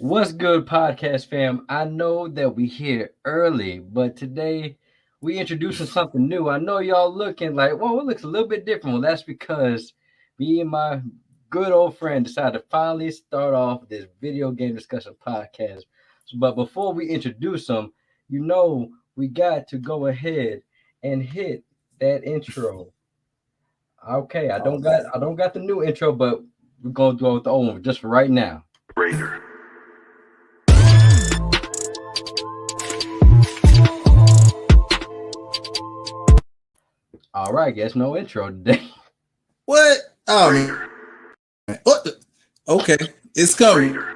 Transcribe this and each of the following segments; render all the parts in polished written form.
What's good, podcast fam? I know that we here early, but today we introducing something new. I know y'all looking like, whoa, it looks a little bit different. Well, that's because me and my good old friend decided to finally start off this video game discussion podcast. But before we introduce them, we got to go ahead and hit that intro. Okay, I Oh don't got man. I don't got the new intro, but we're gonna go with the old one just for right now. Raider. All right, guess no intro today. What? Oh Raider. man. What the? Okay. It's coming. Raider.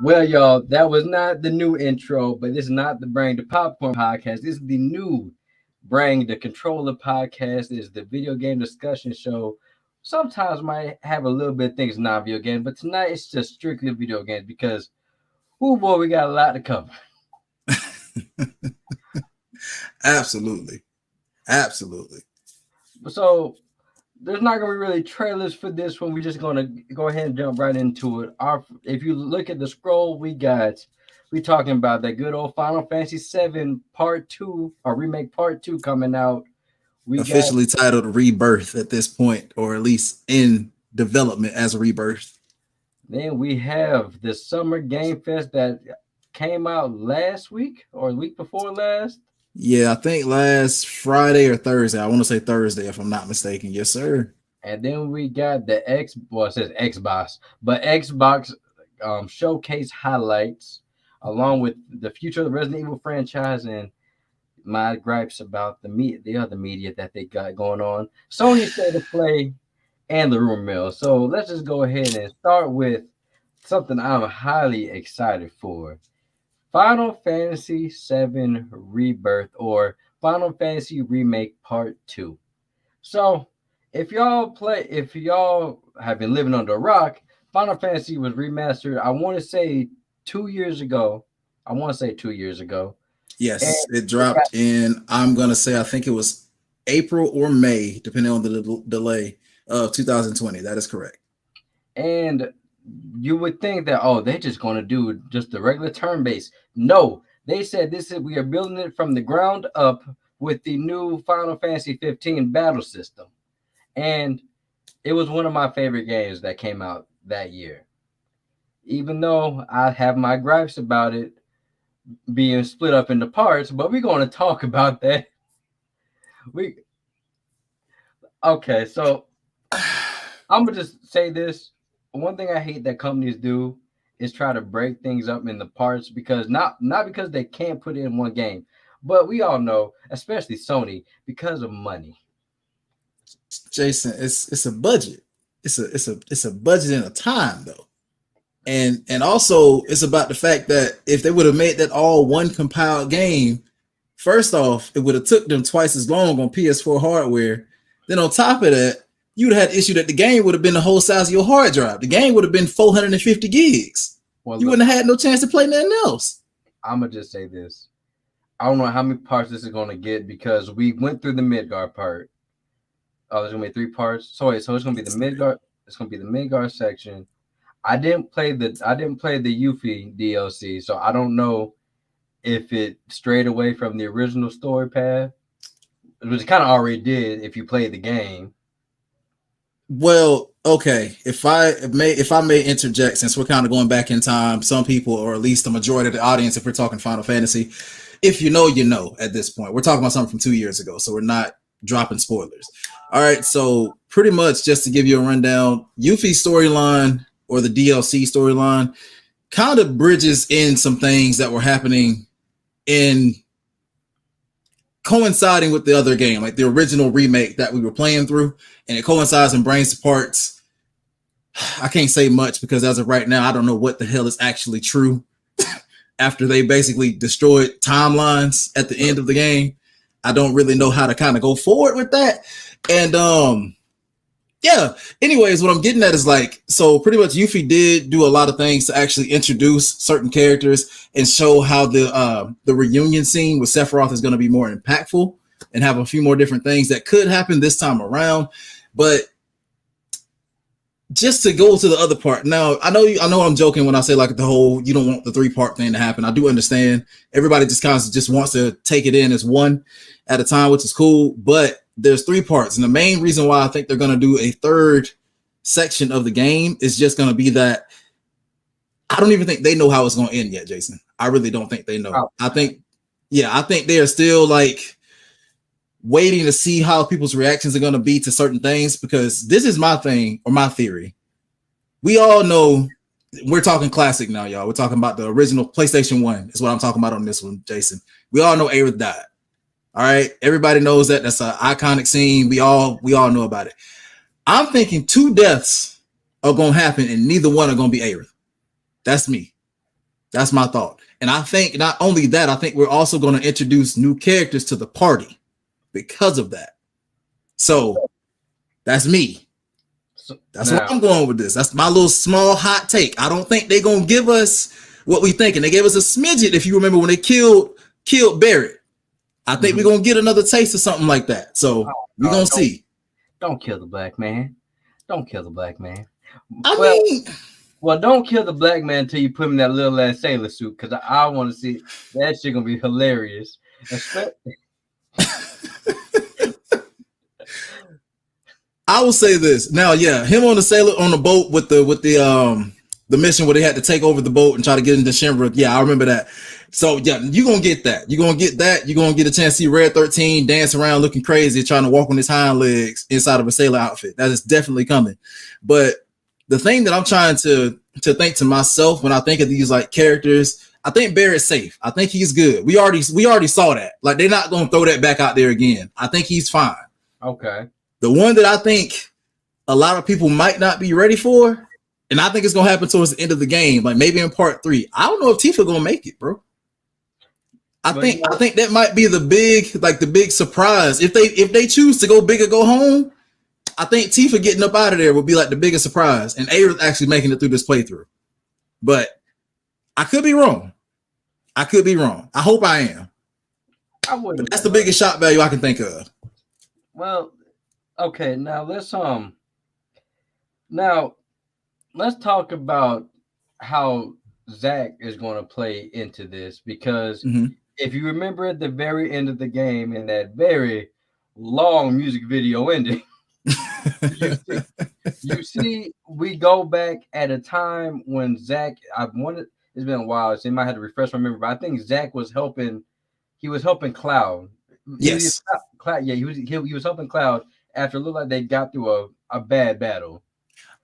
Well, y'all, that was not the new intro, but this is not the Brang Da Popcorn podcast. This is the new Brang the Controller podcast. This is the video game discussion show. Sometimes might have a little bit of things non-video games, but tonight it's just strictly video games because, oh boy, we got a lot to cover. Absolutely. Absolutely. So there's not gonna be really trailers for this one. We're just gonna go ahead and jump right into it. If you look at the scroll, we talking about that good old Final Fantasy VII Part Two or Remake Part Two coming out. We got Officially titled Rebirth at this point, or at least in development as Rebirth. then we have the Summer Game Fest that came out last week or the week before last. Yeah, I think last Friday or Thursday. I want to say Thursday if I'm not mistaken. Yes, sir. And then we got the it says Xbox, but Xbox showcase highlights along with the future of the Resident Evil franchise and my gripes about the other media that they got going on. Sony State of Play and the rumor mill. So let's just go ahead and start with something I'm highly excited for. Final Fantasy VII Rebirth or Final Fantasy Remake Part 2. So if y'all have been living under a rock, Final Fantasy was remastered, I want to say 2 years ago. I want to say 2 years ago. And Yes, it it got dropped in, I'm going to say, I think it was April or May, depending on the delay of 2020. That is correct. and you would think that they're just gonna do just the regular turn base. No, they said we are building it from the ground up with the new Final Fantasy 15 battle system. And it was one of my favorite games that came out that year. Even though I have my gripes about it being split up into parts, but we're going to talk about that. We okay, so I'm gonna just say this. One thing I hate that companies do is try to break things up into parts because not because they can't put it in one game, but we all know, especially Sony, because of money. Jason, it's a budget. It's a budget and a time though. And also it's about the fact that if they would have made that all one compiled game, first off, it would have took them twice as long on PS4 hardware. Then on top of that, you would have had issue that the game would have been the whole size of your hard drive. The game would have been 450 gigs. Well, You look, wouldn't have had no chance to play nothing else. I'm gonna just say this. I don't know how many parts this is gonna get because we went through the Midgard part. Oh, there's gonna be three parts. So wait, so it's gonna be the Midgard. It's gonna be the Midgard section. I didn't play the Yuffie DLC, so I don't know if it strayed away from the original story path, which it kind of already did if you played the game. Well, okay. If I may interject, since we're kind of going back in time, some people, or at least the majority of the audience, if we're talking Final Fantasy, if you know, you know at this point. We're talking about something from 2 years ago, so we're not dropping spoilers. All right, so pretty much just to give you a rundown, Yuffie's storyline or the DLC storyline kind of bridges in some things that were happening in coinciding with the other game, like the original remake that we were playing through, and it coincides and brings parts. I can't say much because as of right now, I don't know what the hell is actually true. After they basically destroyed timelines at the end of the game, I don't really know how to kind of go forward with that. And Yeah. Anyways, what I'm getting at is like, so pretty much Yuffie did do a lot of things to actually introduce certain characters and show how the reunion scene with Sephiroth is going to be more impactful and have a few more different things that could happen this time around. But just to go to the other part. Now, I know I'm joking when I say like the whole you don't want the 3-part thing to happen. I do understand. Everybody just kind of just wants to take it in as one at a time, which is cool. But there's 3 parts, and the main reason why I think they're going to do a 3rd section of the game is just going to be that I don't even think they know how it's going to end yet, Jason. I really don't think they know. I think they are still like waiting to see how people's reactions are going to be to certain things, because this is my thing or my theory. We all know we're talking classic now, y'all. We're talking about the original PlayStation 1 is what I'm talking about on this one, Jason. We all know Aerith died. All right. Everybody knows that. That's an iconic scene. We all know about it. I'm thinking 2 deaths are going to happen and neither one are going to be Aerith. That's me. That's my thought. And I think not only that, I think we're also going to introduce new characters to the party because of that. So that's me. That's where I'm going with this. That's my little small hot take. I don't think they're gonna give us what we thinking. They gave us a smidget, if you remember, when they killed Barrett. I think we're gonna get another taste of something like that. So we're gonna see. Don't kill the black man. Don't kill the black man. Well, don't kill the black man until you put him in that little ass sailor suit, because I want to see that shit gonna be hilarious. I will say this now. Yeah, him on the boat with the mission where they had to take over the boat and try to get into Shinra. Yeah, I remember that. So yeah, you're gonna get that. You're gonna get a chance to see Red 13 dance around looking crazy, trying to walk on his hind legs inside of a sailor outfit. That is definitely coming. But the thing that I'm trying to think to myself when I think of these like characters, I think Barrett's safe. I think he's good. We already saw that. Like, they're not gonna throw that back out there again. I think he's fine. Okay. The one that I think a lot of people might not be ready for, and I think it's gonna happen towards the end of the game, like maybe in part 3. I don't know if Tifa gonna make it, bro. I think that might be the big surprise. If they choose to go big or go home, I think Tifa getting up out of there will be like the biggest surprise, and Aerith actually making it through this playthrough. But I could be wrong. I hope I am. But that's the biggest shock value I can think of. Well, okay, now let's talk about how Zack is going to play into this, because if you remember at the very end of the game, in that very long music video ending, you see we go back at a time when Zack, it's been a while, so I might have to refresh my memory, but I think Zack was helping. He was helping Cloud. Yes. He was helping Cloud after it looked like they got through a bad battle.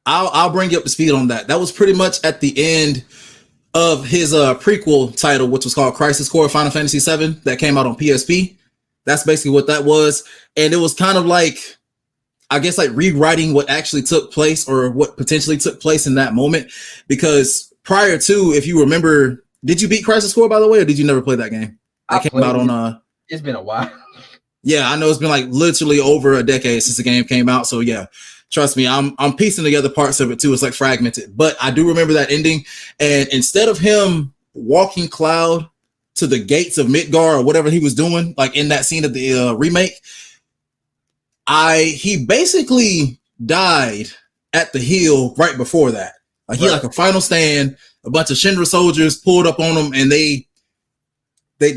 I'll bring you up to speed on that. That was pretty much at the end of his prequel title, which was called Crisis Core Final Fantasy VII, that came out on PSP. That's basically what that was. And it was kind of like, I guess, like rewriting what actually took place, or what potentially took place in that moment. Because prior to, if you remember, did you beat Crisis Core, by the way, or did you never play that game? That came out on it's been a while. Yeah, I know it's been like literally over a decade since the game came out. So yeah, trust me, I'm piecing together parts of it too. It's like fragmented, but I do remember that ending. And instead of him walking Cloud to the gates of Midgar or whatever he was doing, like in that scene of the remake, he basically died at the hill right before that. Like, he like a final stand. A bunch of Shinra soldiers pulled up on him, and they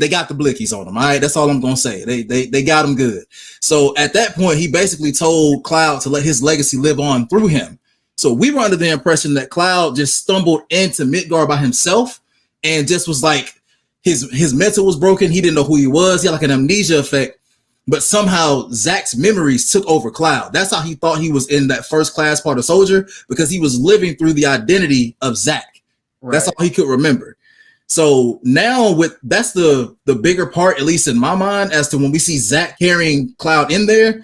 got the blickies on him. All right, that's all I'm gonna say. They got him good. So at that point, he basically told Cloud to let his legacy live on through him. So we were under the impression that Cloud just stumbled into Midgar by himself and just was like, his mental was broken. He didn't know who he was. He had like an amnesia effect. But somehow Zack's memories took over Cloud. That's how he thought he was in that first class part of Soldier, because he was living through the identity of Zack. Right. That's all he could remember. So now that's the bigger part, at least in my mind, as to when we see Zack carrying Cloud in there,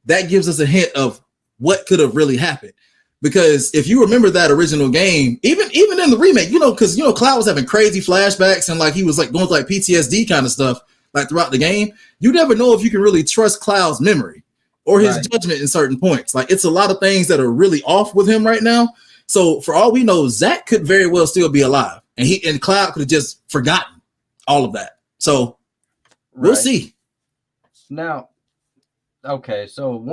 that gives us a hint of what could have really happened. Because if you remember that original game, even in the remake, because Cloud was having crazy flashbacks and like he was like going through like PTSD kind of stuff like throughout the game. You never know if you can really trust Cloud's memory. or his Right. judgment in certain points. Like it's a lot of things that are really off with him right now. So for all we know, Zach could very well still be alive, and Cloud could have just forgotten all of that. So we'll Right. see. Now, okay. So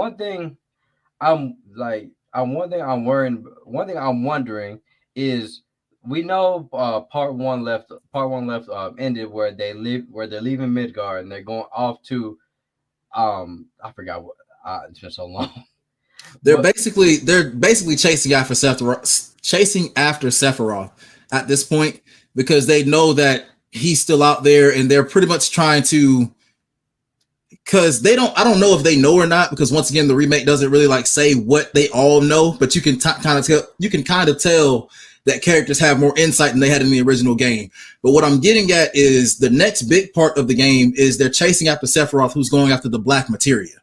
I'm like, I'm worrying. One thing I'm wondering is, we know Part one left ended where they're leaving Midgard and they're going off to I forgot what it's been so long. They're But basically they're basically chasing after Sephiroth at this point because they know that he's still out there, and they're pretty much trying to, because they don't, I don't know if they know or not, because once again the remake doesn't really like say what they all know, but you can kind of tell that characters have more insight than they had in the original game. But what I'm getting at is the next big part of the game is they're chasing after Sephiroth, who's going after the black materia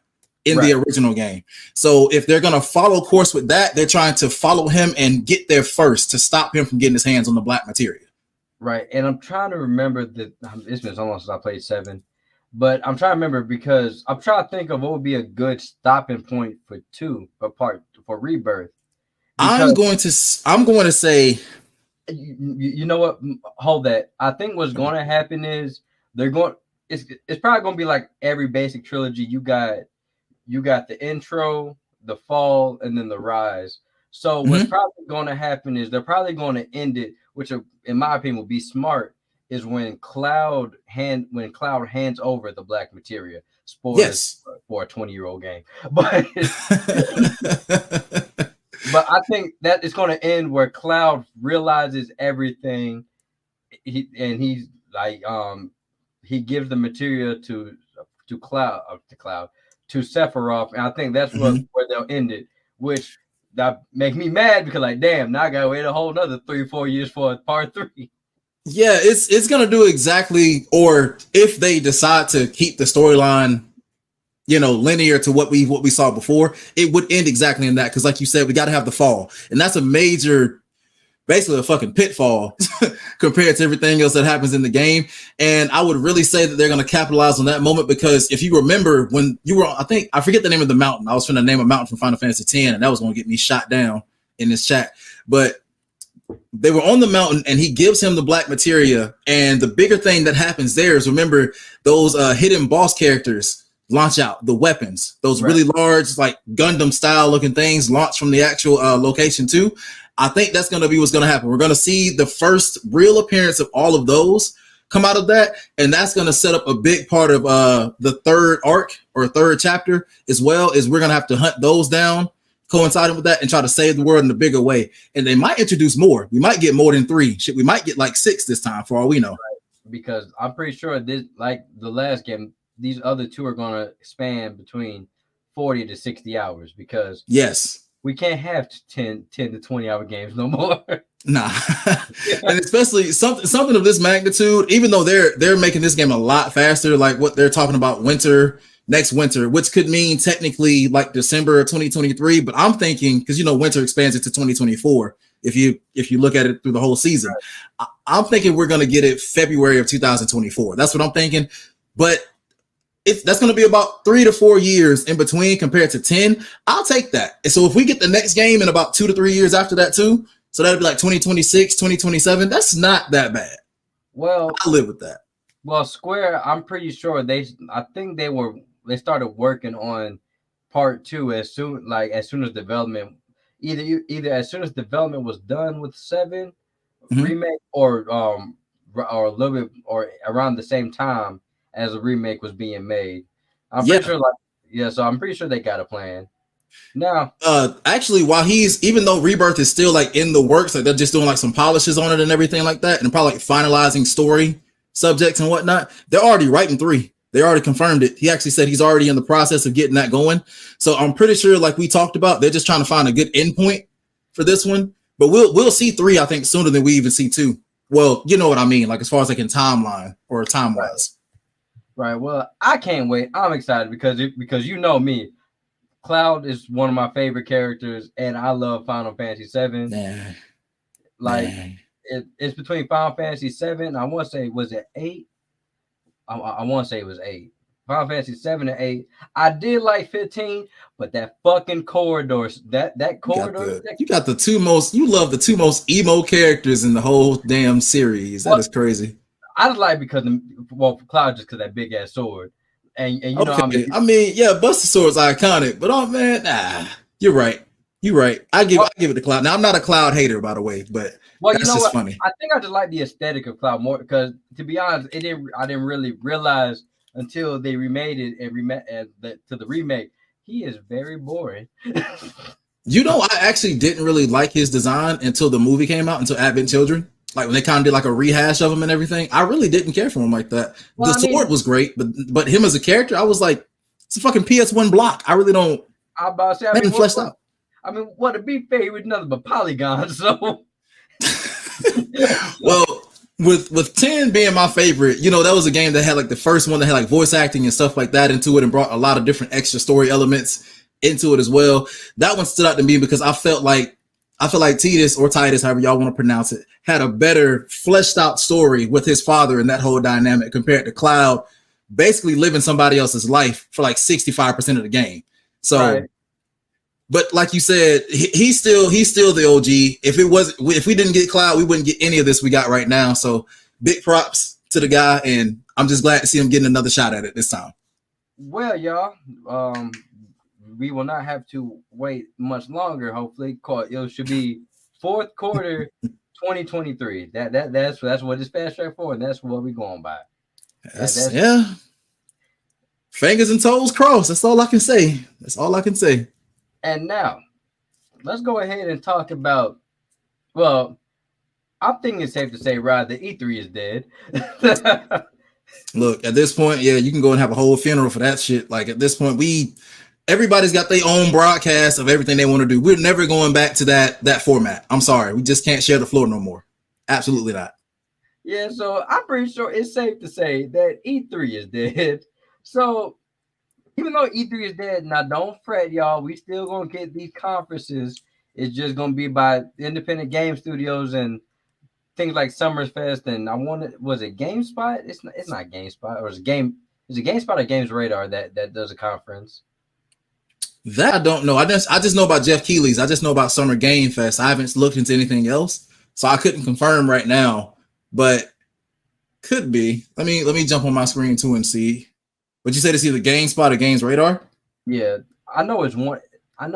in the right, original game. So if they're going to follow course with that, they're trying to follow him and get there first to stop him from getting his hands on the black materia. right, and I'm trying to remember that it's been so long since I played seven, but I'm trying to remember because I'm trying to think of what would be a good stopping point for two or part for Rebirth I'm because going to I'm going to say you know what? Hold that. I think what's going to happen is they're going. It's probably going to be like every basic trilogy. You got the intro, the fall, and then the rise. So what's mhm. probably going to happen is they're probably going to end it, which in my opinion would be smart, is when Cloud hands over the black materia. Spoilers Yes. for a 20-year-old game, but but I think that it's going to end where Cloud realizes everything. He's like he gives the material to Cloud to Sephiroth, and I think that's what Mhm. where they'll end it. Which that make me mad because like damn, now I gotta wait a whole another 3-4 years for part three. Yeah, it's gonna do exactly, or if they decide to keep the storyline, linear to what we saw before, it would end exactly in that. Because, like you said, we got to have the fall, and that's a major, basically a fucking pitfall compared to everything else that happens in the game. And I would really say that they're gonna capitalize on that moment because if you remember when you were, I think I forget the name of the mountain. I was trying to name a mountain from Final Fantasy X, and that was gonna get me shot down in this chat, but they were on the mountain and he gives him the black materia, and the bigger thing that happens there is, remember, those hidden boss characters launch out the weapons, those Right, really large like Gundam style looking things launch from the actual location too. I think that's going to be what's going to happen. We're going to see the first real appearance of all of those come out of that, and that's going to set up a big part of the third arc or third chapter, as well as we're going to have to hunt those down coinciding with that and try to save the world in a bigger way. And they might introduce more. We might get more than 3. Shit, we might get like 6 this time for all we know. because I'm pretty sure this, like the last game, these other two are gonna span between 40 to 60 hours because Yes. we can't have 10 to 20-hour games no more. Nah. And especially something of this magnitude, even though they're making this game a lot faster, like what they're talking about next winter, which could mean technically like December of 2023. But I'm thinking, because winter expands into 2024 if you look at it through the whole season. I'm thinking we're gonna get it February of 2024. That's what I'm thinking. But that's going to be about 3 to 4 years in between compared to 10. I'll take that. And so if we get the next game in about 2 to 3 years after that too, so that'd be like 2026, 2027. That's not that bad. Well, I live with that. well, Square, I'm pretty sure I think they started working on part two as soon as development, either as soon as development was done with seven Mhm. remake or a little bit or around the same time as a remake was being made. I'm pretty Yeah. sure yeah, so I'm pretty sure they got a plan. Now, Actually, while even though Rebirth is still like in the works, like they're just doing like some polishes on it and everything like that, and probably like finalizing story subjects and whatnot, they're already writing 3. They already confirmed it. He actually said he's already in the process of getting that going. So I'm pretty sure, like we talked about, they're just trying to find a good endpoint for this one. But we'll see 3, I think, sooner than we even see 2. Well, you know what I mean, like as far as like in timeline or time right, wise. right. Well, I can't wait. I'm excited because you know me. Cloud is one of my favorite characters, and I love Final Fantasy VII. Nah, Like nah. it's between Final Fantasy VII. I want to say was it 8? I want to say it was 8. Final Fantasy 7 and 8. I did like 15, but that fucking corridor, that corridor. You got the two most. You love the two most emo characters in the whole damn series. That is crazy. I just like because Cloud just because that big ass sword, and you know okay. I mean, yeah, Buster Sword's iconic, but oh man, you're right. You're right. I give it to Cloud. Now I'm not a Cloud hater, by the way, but that's just funny. I think I just like the aesthetic of Cloud more because, to be honest, I didn't really realize until they remade it and to the remake. He is very boring. You know, I actually didn't really like his design until the movie came out, until Advent Children. Like when they kind of did like a rehash of him and everything. I really didn't care for him like that. Well, the sword was great, but him as a character, I was like, it's a fucking PS1 block. I really don't. I'm about to say, I mean, fleshed out. I mean, what to be fair, he was nothing but polygons. So, well, with 10 being my favorite, you know, that was a game that had like the first one that had like voice acting and stuff like that into it and brought a lot of different extra story elements into it as well. That one stood out to me because I felt like Titus, however y'all want to pronounce it, had a better fleshed out story with his father and that whole dynamic compared to Cloud basically living somebody else's life for like 65% of the game. So, right. But like you said, he's still the OG. If we didn't get Cloud, we wouldn't get any of this we got right now. So big props to the guy, and I'm just glad to see him getting another shot at it this time. Well, y'all, we will not have to wait much longer. Hopefully, it should be fourth quarter 2023. That's what it's fast track for, and that's what we're going by. Yeah. Fingers and toes crossed. That's all I can say. And now, let's go ahead and talk about. Well, I think it's safe to say, Rod, the E3 is dead. Look, at this point, yeah, you can go and have a whole funeral for that shit. Like at this point, everybody's got their own broadcast of everything they want to do. We're never going back to that format. I'm sorry. We just can't share the floor no more. Absolutely not. Yeah, so I'm pretty sure it's safe to say that E3 is dead. So even though E3 is dead, now don't fret, y'all. We still going to get these conferences. It's just going to be by independent game studios and things like Summerfest. And was it GameSpot? It's not GameSpot. Or is it GameSpot or Games Radar that does a conference? That I don't know. I just know about Jeff Keighley's. I just know about Summer Game Fest. I haven't looked into anything else, so I couldn't confirm right now. But could be. Let me jump on my screen too and see. But you said it's either GameSpot or Games Radar? Yeah, I know it's one. Of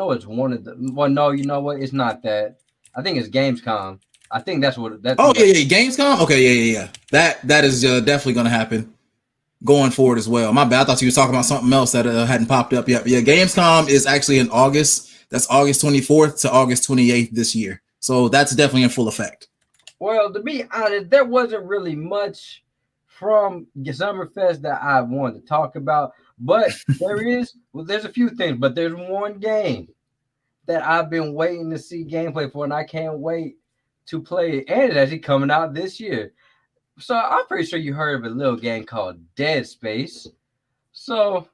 the. Well, no, you know what? It's not that. I think it's Gamescom. I think that's what. Oh yeah, Gamescom. Okay, yeah. That is definitely going to happen going forward as well. My bad. I thought you were talking about something else that hadn't popped up yet. But yeah, Gamescom is actually in August. That's August 24th to August 28th this year. So that's definitely in full effect. Well, to be honest, there wasn't really much from Summerfest that I wanted to talk about, but there's a few things, but there's one game that I've been waiting to see gameplay for, and I can't wait to play it, and it's actually coming out this year. So I'm pretty sure you heard of a little game called Dead Space. So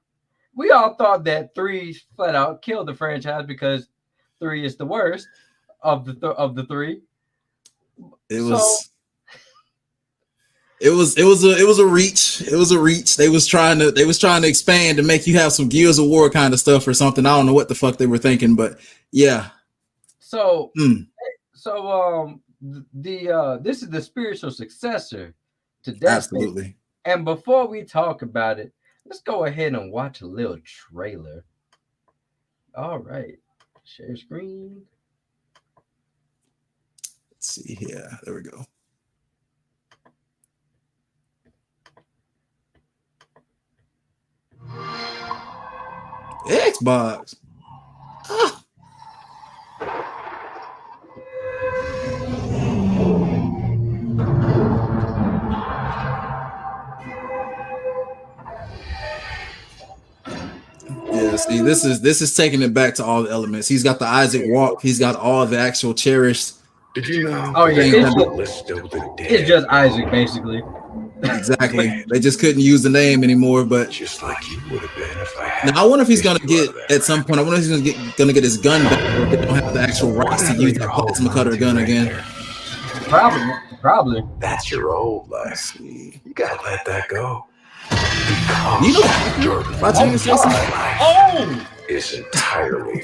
we all thought that 3 flat out killed the franchise because 3 is the worst of the 3. It was a reach. It was a reach. They was trying to expand to make you have some Gears of War kind of stuff or something. I don't know what the fuck they were thinking, but yeah. So this is the spiritual successor to Dead Space. Absolutely. And before we talk about it, let's go ahead and watch a little trailer. All right. Share screen. Let's see here. There we go. Xbox. Ah. Yeah, see, this is taking it back to all the elements. He's got the Isaac walk. He's got all the actual cherished. Did you know? Oh yeah, it's just Isaac basically. Exactly. They just couldn't use the name anymore, but just like you would have been if I had. Now I wonder if he's gonna get at some point. I wonder if he's gonna get his gun back, or they don't have the actual rights to use that plasma cutter gun again. Probably. That's your old life. You gotta let that go. You know my team is Jason. Oh, Is entirely.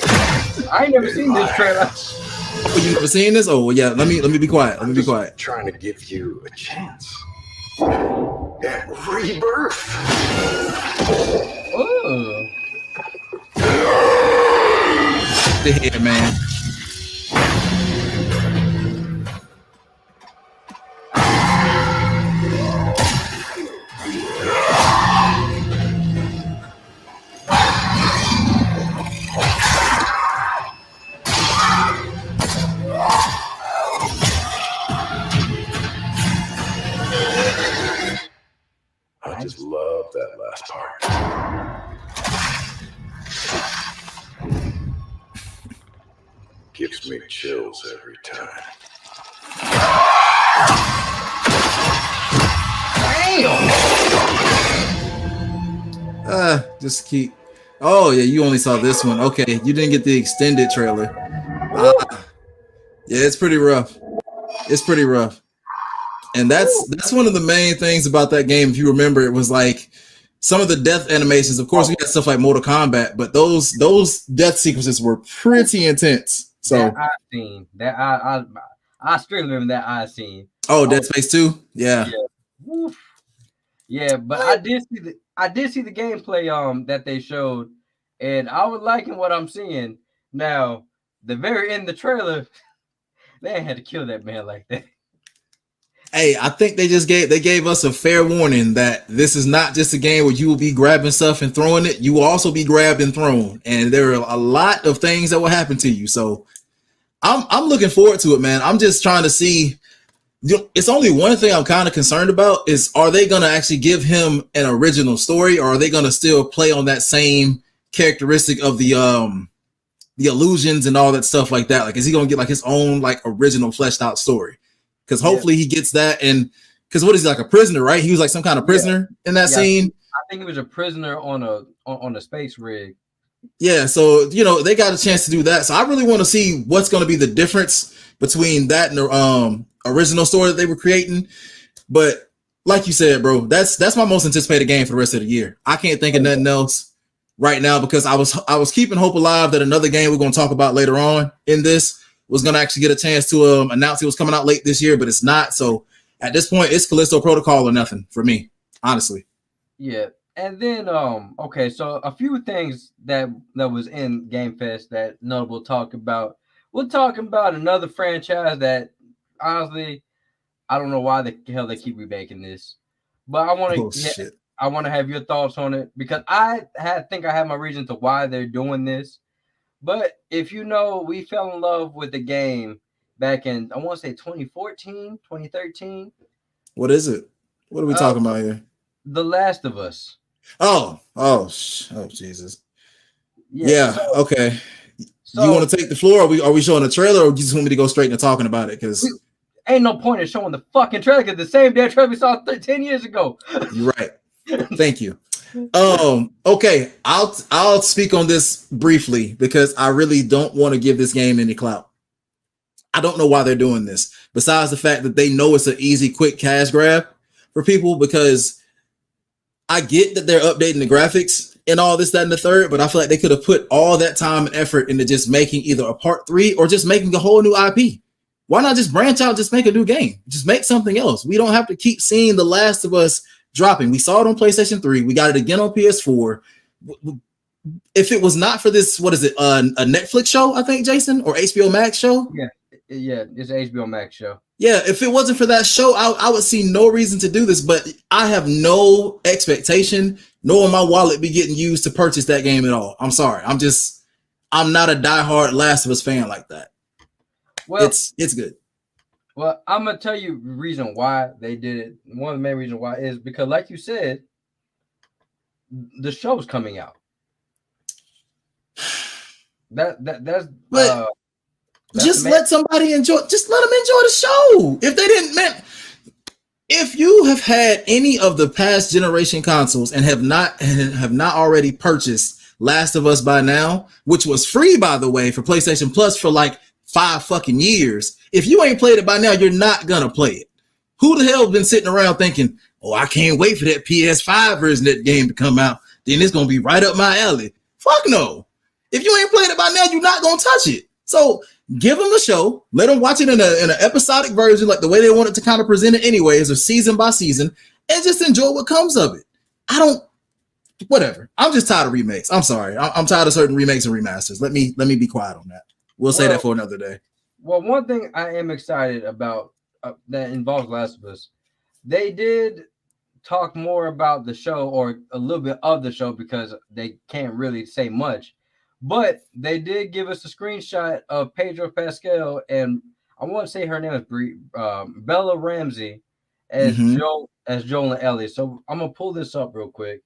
I ain't never seen this trailer. Oh, you never seen this? Oh well, yeah. Let me be quiet. Let me be quiet. Trying to give you a chance at rebirth. Oh, The head, man. I just love that last part. Gives me chills every time. Just keep. Oh yeah, you only saw this one. Okay, you didn't get the extended trailer. Yeah, it's pretty rough. It's pretty rough. And that's one of the main things about that game. If you remember, it was like some of the death animations. Of course, we had stuff like Mortal Kombat, but those death sequences were pretty intense. So that I seen that I straight remember that I seen. oh, Dead Space 2? Yeah. Woof. Yeah, but I did see the gameplay that they showed, and I was liking what I'm seeing. Now, the very end of the trailer, they had to kill that man like that. Hey, I think they gave us a fair warning that this is not just a game where you will be grabbing stuff and throwing it. You will also be grabbed and thrown, and there are a lot of things that will happen to you. So I'm looking forward to it, man. I'm just trying to see. It's only one thing I'm kind of concerned about is, are they going to actually give him an original story, or are they going to still play on that same characteristic of the illusions and all that stuff like that? Like, is he going to get like his own like original fleshed out story? Because hopefully he gets that. And because what is he, like a prisoner, right? He was like some kind of prisoner in that scene. I think he was a prisoner on a space rig. Yeah, so they got a chance to do that. So I really want to see what's going to be the difference between that and the original story that they were creating. But like you said, bro, that's my most anticipated game for the rest of the year. I can't think of nothing else right now, because I was keeping hope alive that another game we're going to talk about later on in this was going to actually get a chance to announce it was coming out late this year, but it's not. So at this point, it's Callisto Protocol or nothing for me, honestly. Yeah. And then okay, so a few things that was in Game Fest that notable talk about. We're talking about another franchise that honestly, I don't know why the hell they keep remaking this, but I want to have your thoughts on it, because I think I have my reason to why they're doing this. But if we fell in love with the game back in, I want to say 2014, 2013. What is it? What are we talking about here? The Last of Us. Oh, Jesus. Yeah. Okay. So, you want to take the floor? Are we showing a trailer, or do you just want me to go straight into talking about it? Because ain't no point in showing the fucking trailer, because the same damn trailer we saw 10 years ago. You're right. Thank you. Okay. I'll speak on this briefly, because I really don't want to give this game any clout. I don't know why they're doing this, besides the fact that they know it's an easy, quick cash grab for people, because I get that they're updating the graphics and all this, that, and the third, but I feel like they could have put all that time and effort into just making either a part 3 or just making a whole new IP. Why not just branch out, just make a new game? Just make something else. We don't have to keep seeing The Last of Us dropping. We saw it on PlayStation 3. We got it again on PS4. If it was not for this, what is it, a Netflix show, I think, Jason, or HBO Max show? Yeah, it's an HBO Max show. Yeah, if it wasn't for that show, I would see no reason to do this, but I have no expectation, nor will my wallet be getting used to purchase that game at all. I'm sorry. I'm not a diehard Last of Us fan like that. Well, it's good. Well, I'm going to tell you the reason why they did it. One of the main reasons why is because, like you said, the show's coming out. That's just let somebody enjoy. Just let them enjoy the show. If they didn't, man. If you have had any of the past generation consoles and have not already purchased Last of Us by now, which was free, by the way, for PlayStation Plus for like 5 fucking years. If you ain't played it by now, you're not gonna play it. Who the hell been sitting around thinking, oh, I can't wait for that PS5 version of that game to come out. Then it's gonna be right up my alley. Fuck no. If you ain't played it by now, you're not gonna touch it. So give them the show, let them watch it in an episodic version, like the way they wanted to kind of present it anyways, or season by season, and just enjoy what comes of it. Whatever. I'm just tired of remakes. I'm sorry. I'm tired of certain remakes and remasters. Let me be quiet on that. We'll say that for another day. Well, one thing I am excited about that involves Last of Us, they did talk more about the show, or a little bit of the show, because they can't really say much. But they did give us a screenshot of Pedro Pascal, and I want to say her name is Bella Ramsey as Joel and Ellie. So I'm gonna pull this up real quick.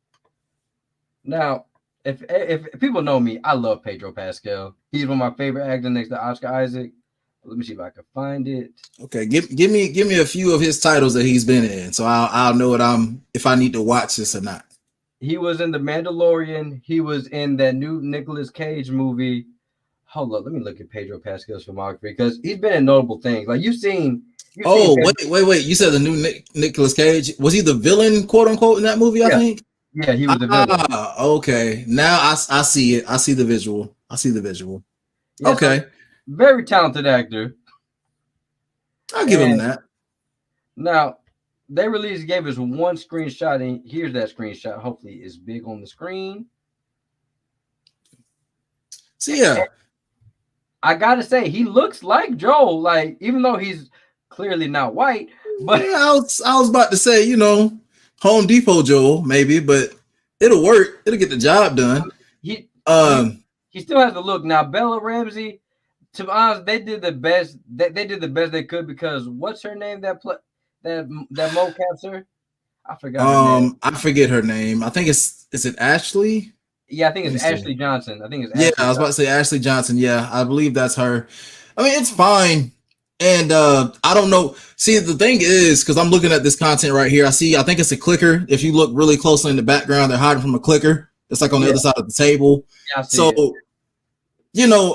Now, if people know me, I love Pedro Pascal. He's one of my favorite actors next to Oscar Isaac. Let me see if I can find it. Okay, give me a few of his titles that he's been in, so I'll know if I need to watch this or not. He was in The Mandalorian. He was in that new Nicolas Cage movie. Hold up, let me look at Pedro Pascal's filmography, because he's been in notable things. Like you've seen wait. You said the new Nicolas Cage. Was he the villain, quote unquote, in that movie? I think. Yeah, he was the villain. Okay. Now I see it. I see the visual. Yeah, okay. So, very talented actor. I'll give him that. Now, they gave us one screenshot, and here's that screenshot. Hopefully it's big on the screen. So yeah. I gotta say, he looks like Joel, like, even though he's clearly not white. But yeah, I was about to say, Home Depot Joel, maybe, but it'll work. It'll get the job done. He still has the look. Now, Bella Ramsey, to be honest, they did the best. They did the best they could, because what's her name that mocaps her? I forgot her name. I forget her name. I think is it Ashley? Yeah, I think it's Ashley Johnson. I was about to say Ashley Johnson. Yeah, I believe that's her. I mean, it's fine. And I don't know. See, the thing is, because I'm looking at this content right here, I think it's a clicker. If you look really closely in the background, they're hiding from a clicker. It's like on the other side of the table. Yeah, so,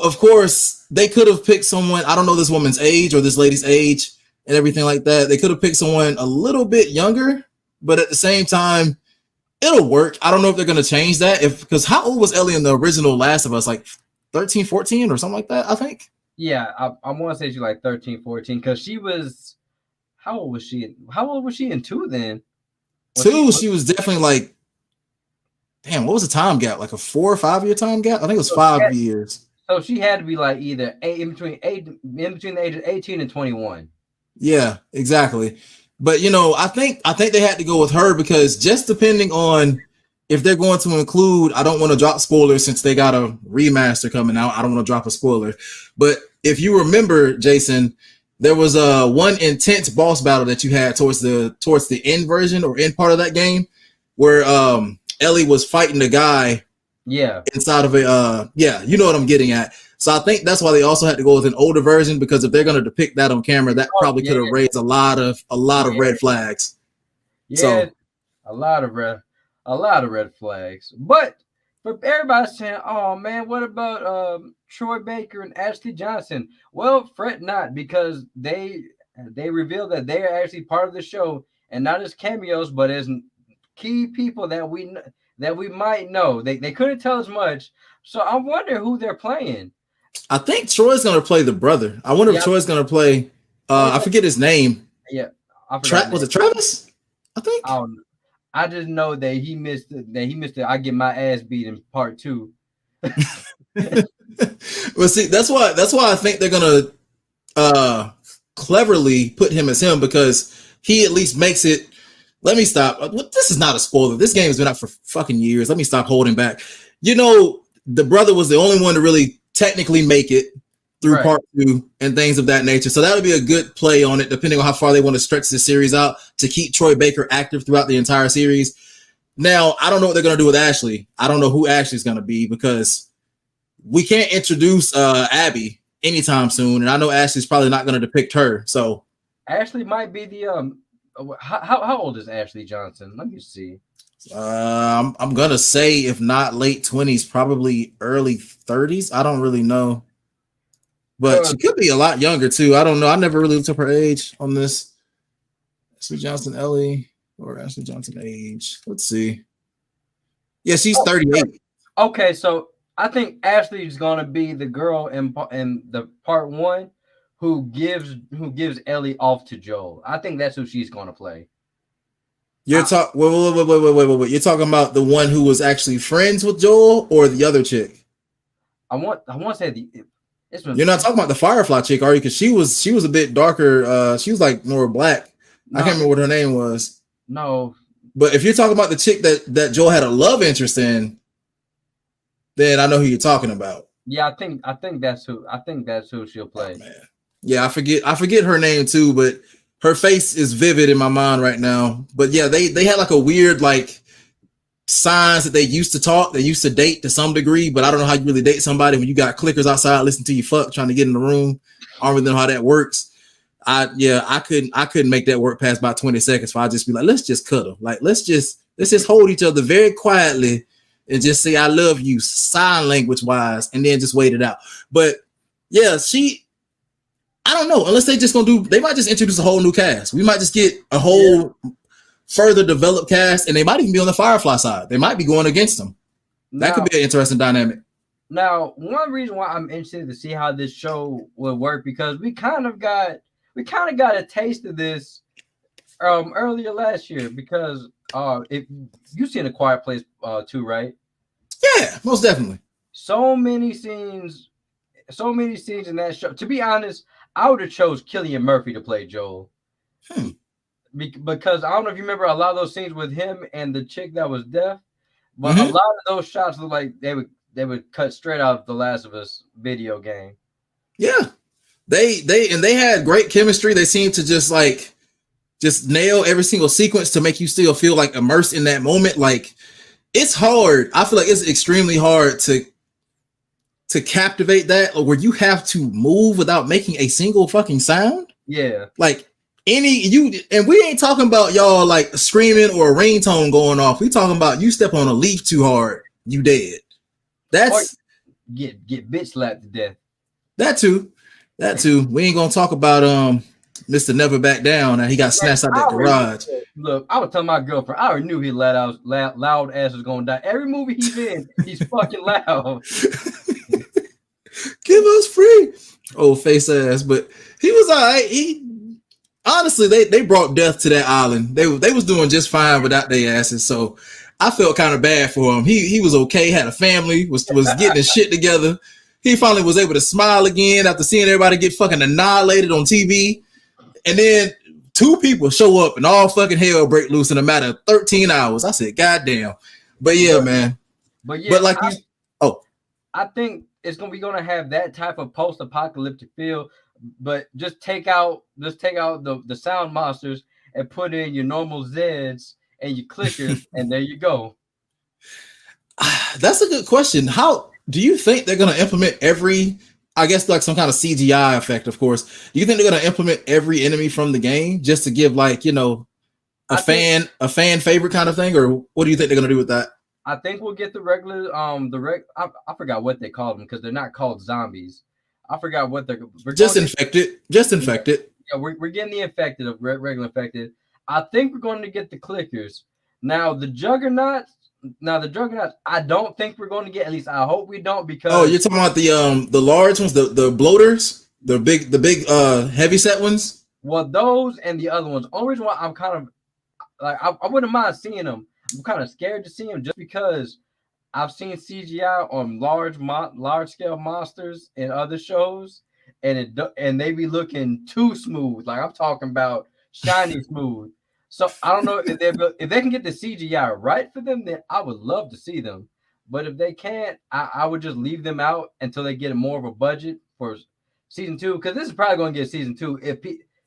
of course, they could have picked someone. I don't know this woman's age or this lady's age and everything like that. They could have picked someone a little bit younger, but at the same time, it'll work. I don't know if they're going to change that. Because how old was Ellie in the original Last of Us? Like 13, 14 or something like that, I think. Yeah, I want to say she's like 13, 14, because she was, how old was she? How old was she in 2 then? She was definitely like, damn, what was the time gap? Like a 4 or 5 year time gap? I think it was 5 years. So she had to be like either in between the ages of 18 and 21. Yeah, exactly. But I think they had to go with her, because just depending on if they're going to include, I don't want to drop spoilers since they got a remaster coming out. I don't want to drop a spoiler. But if you remember, Jason, there was one intense boss battle that you had towards the end version or end part of that game, where Ellie was fighting the guy. Yeah. Inside of you know what I'm getting at. So I think that's why they also had to go with an older version, because if they're going to depict that on camera, that probably could have raised a lot of red flags. Yeah, so, a lot of red flags. But for everybody saying, "Oh man, what about Troy Baker and Ashley Johnson?" Well, fret not, because they revealed that they are actually part of the show, and not as cameos, but as key people that we might know. They couldn't tell us much, so I wonder who they're playing. I think Troy's going to play the brother. I wonder if Troy's going to play. I forget his name. Yeah, was it Travis? I think. I just know that he missed it. I get my ass beat in part 2. Well, see, that's why I think they're gonna cleverly put him as him, because he at least makes it. Let me stop. This is not a spoiler. This game has been out for fucking years. Let me stop holding back. The brother was the only one to really technically make it through part 2 and things of that nature. So that would be a good play on it, depending on how far they want to stretch the series out to keep Troy Baker active throughout the entire series. Now, I don't know what they're going to do with Ashley. I don't know who Ashley's going to be, because we can't introduce Abby anytime soon. And I know Ashley's probably not going to depict her. So Ashley might be the, how old is Ashley Johnson? Let me see. I'm going to say, if not late 20s, probably early 30s. I don't really know. But she could be a lot younger too. I don't know. I never really looked up her age on this. Sweet Johnson, Ellie. Or Ashley Johnson age. Let's see. Yeah, she's 38. Okay, so I think Ashley's gonna be the girl in the part one who gives Ellie off to Joel. I think that's who she's gonna play. You're talking. Wait. You're talking about the one who was actually friends with Joel, or the other chick? I want to say You're not talking about the Firefly chick, are you? Because she was a bit darker. She was like more black. No, I can't remember what her name was. No. But if you're talking about the chick that Joel had a love interest in, then I know who you're talking about. Yeah, I think that's who she'll play. Oh, man. Yeah, I forget her name too, but her face is vivid in my mind right now. But yeah, they had like a weird like signs that they used to date to some degree, but I don't know how you really date somebody when you got clickers outside listening to you fuck trying to get in the room. I don't really know how that works. I couldn't make that work past about 20 seconds. So I'd just be like, let's just cuddle. Like let's just hold each other very quietly and just say I love you sign language wise, and then just wait it out. But yeah, I don't know, unless they might just introduce a whole new cast. We might just get a whole further developed cast, and they might even be on the Firefly side. They might be going against them. That could be an interesting dynamic. Now, one reason why I'm interested to see how this show will work, because we kind of got a taste of this earlier last year, because if you've seen A Quiet Place 2, right? Yeah, most definitely. So many scenes in that show. To be honest, I would have chose Cillian Murphy to play Joel. Because I don't know if you remember a lot of those scenes with him and the chick that was deaf, but a lot of those shots look like they would cut straight out of the Last of Us video game. Yeah, they had great chemistry. They seemed to just nail every single sequence to make you still feel like immersed in that moment. Like it's hard. I feel like it's extremely hard to captivate that, or where you have to move without making a single fucking sound. Yeah, like. And we ain't talking about y'all like screaming or a ringtone going off. We talking about you step on a leaf too hard, you dead. That's get bitch slapped to death. That too. We ain't gonna talk about Mr. Never Back Down. And he got snatched out that garage. Look, I was telling my girlfriend, I already knew his loud ass was gonna die. Every movie he's in, he's fucking loud. Give us free, old face ass. But he was all right. Honestly, they brought death to that island. They was doing just fine without their asses. So I felt kind of bad for him. He was okay, had a family, was getting his shit together. He finally was able to smile again after seeing everybody get fucking annihilated on TV. And then 2 people show up and all fucking hell break loose in a matter of 13 hours. I said, God damn. But yeah, man. But yeah, I think it's gonna have that type of post-apocalyptic feel. But just take out the sound monsters and put in your normal Zeds and your clickers, and there you go. That's a good question. How do you think they're going to implement every? I guess like some kind of CGI effect, of course. Do you think they're going to implement every enemy from the game just to give like a fan favorite kind of thing, or what do you think they're going to do with that? I think we'll get the regular I forgot what they called them, because they're not called zombies. I forgot what they're just infected. Yeah, we're getting the infected of regular infected. I think we're going to get the clickers. Now the juggernauts. I don't think we're going to get. At least I hope we don't, because you're talking about the large ones, the bloaters, the big heavy set ones. Well, those and the other ones. Only reason why I'm kind of like I wouldn't mind seeing them. I'm kind of scared to see them just because I've seen CGI on large scale monsters in other shows, and they be looking too smooth. Like I'm talking about shiny smooth. So I don't know if they can get the CGI right for them, then I would love to see them. But if they can't, I would just leave them out until they get more of a budget for season 2. Because this is probably going to get season 2.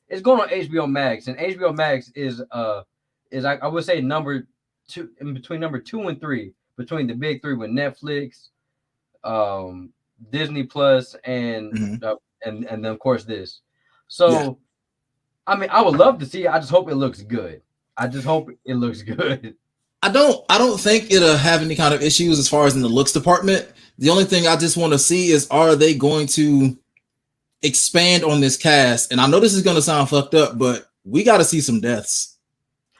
It's going on HBO Max, and HBO Max is I would say number 2, in between number 2 and 3. Between the big 3 with Netflix, Disney Plus, and then of course this. So, yeah. I mean, I would love to see it. I just hope it looks good. I don't think it'll have any kind of issues as far as in the looks department. The only thing I just want to see is, are they going to expand on this cast? And I know this is going to sound fucked up, but we got to see some deaths.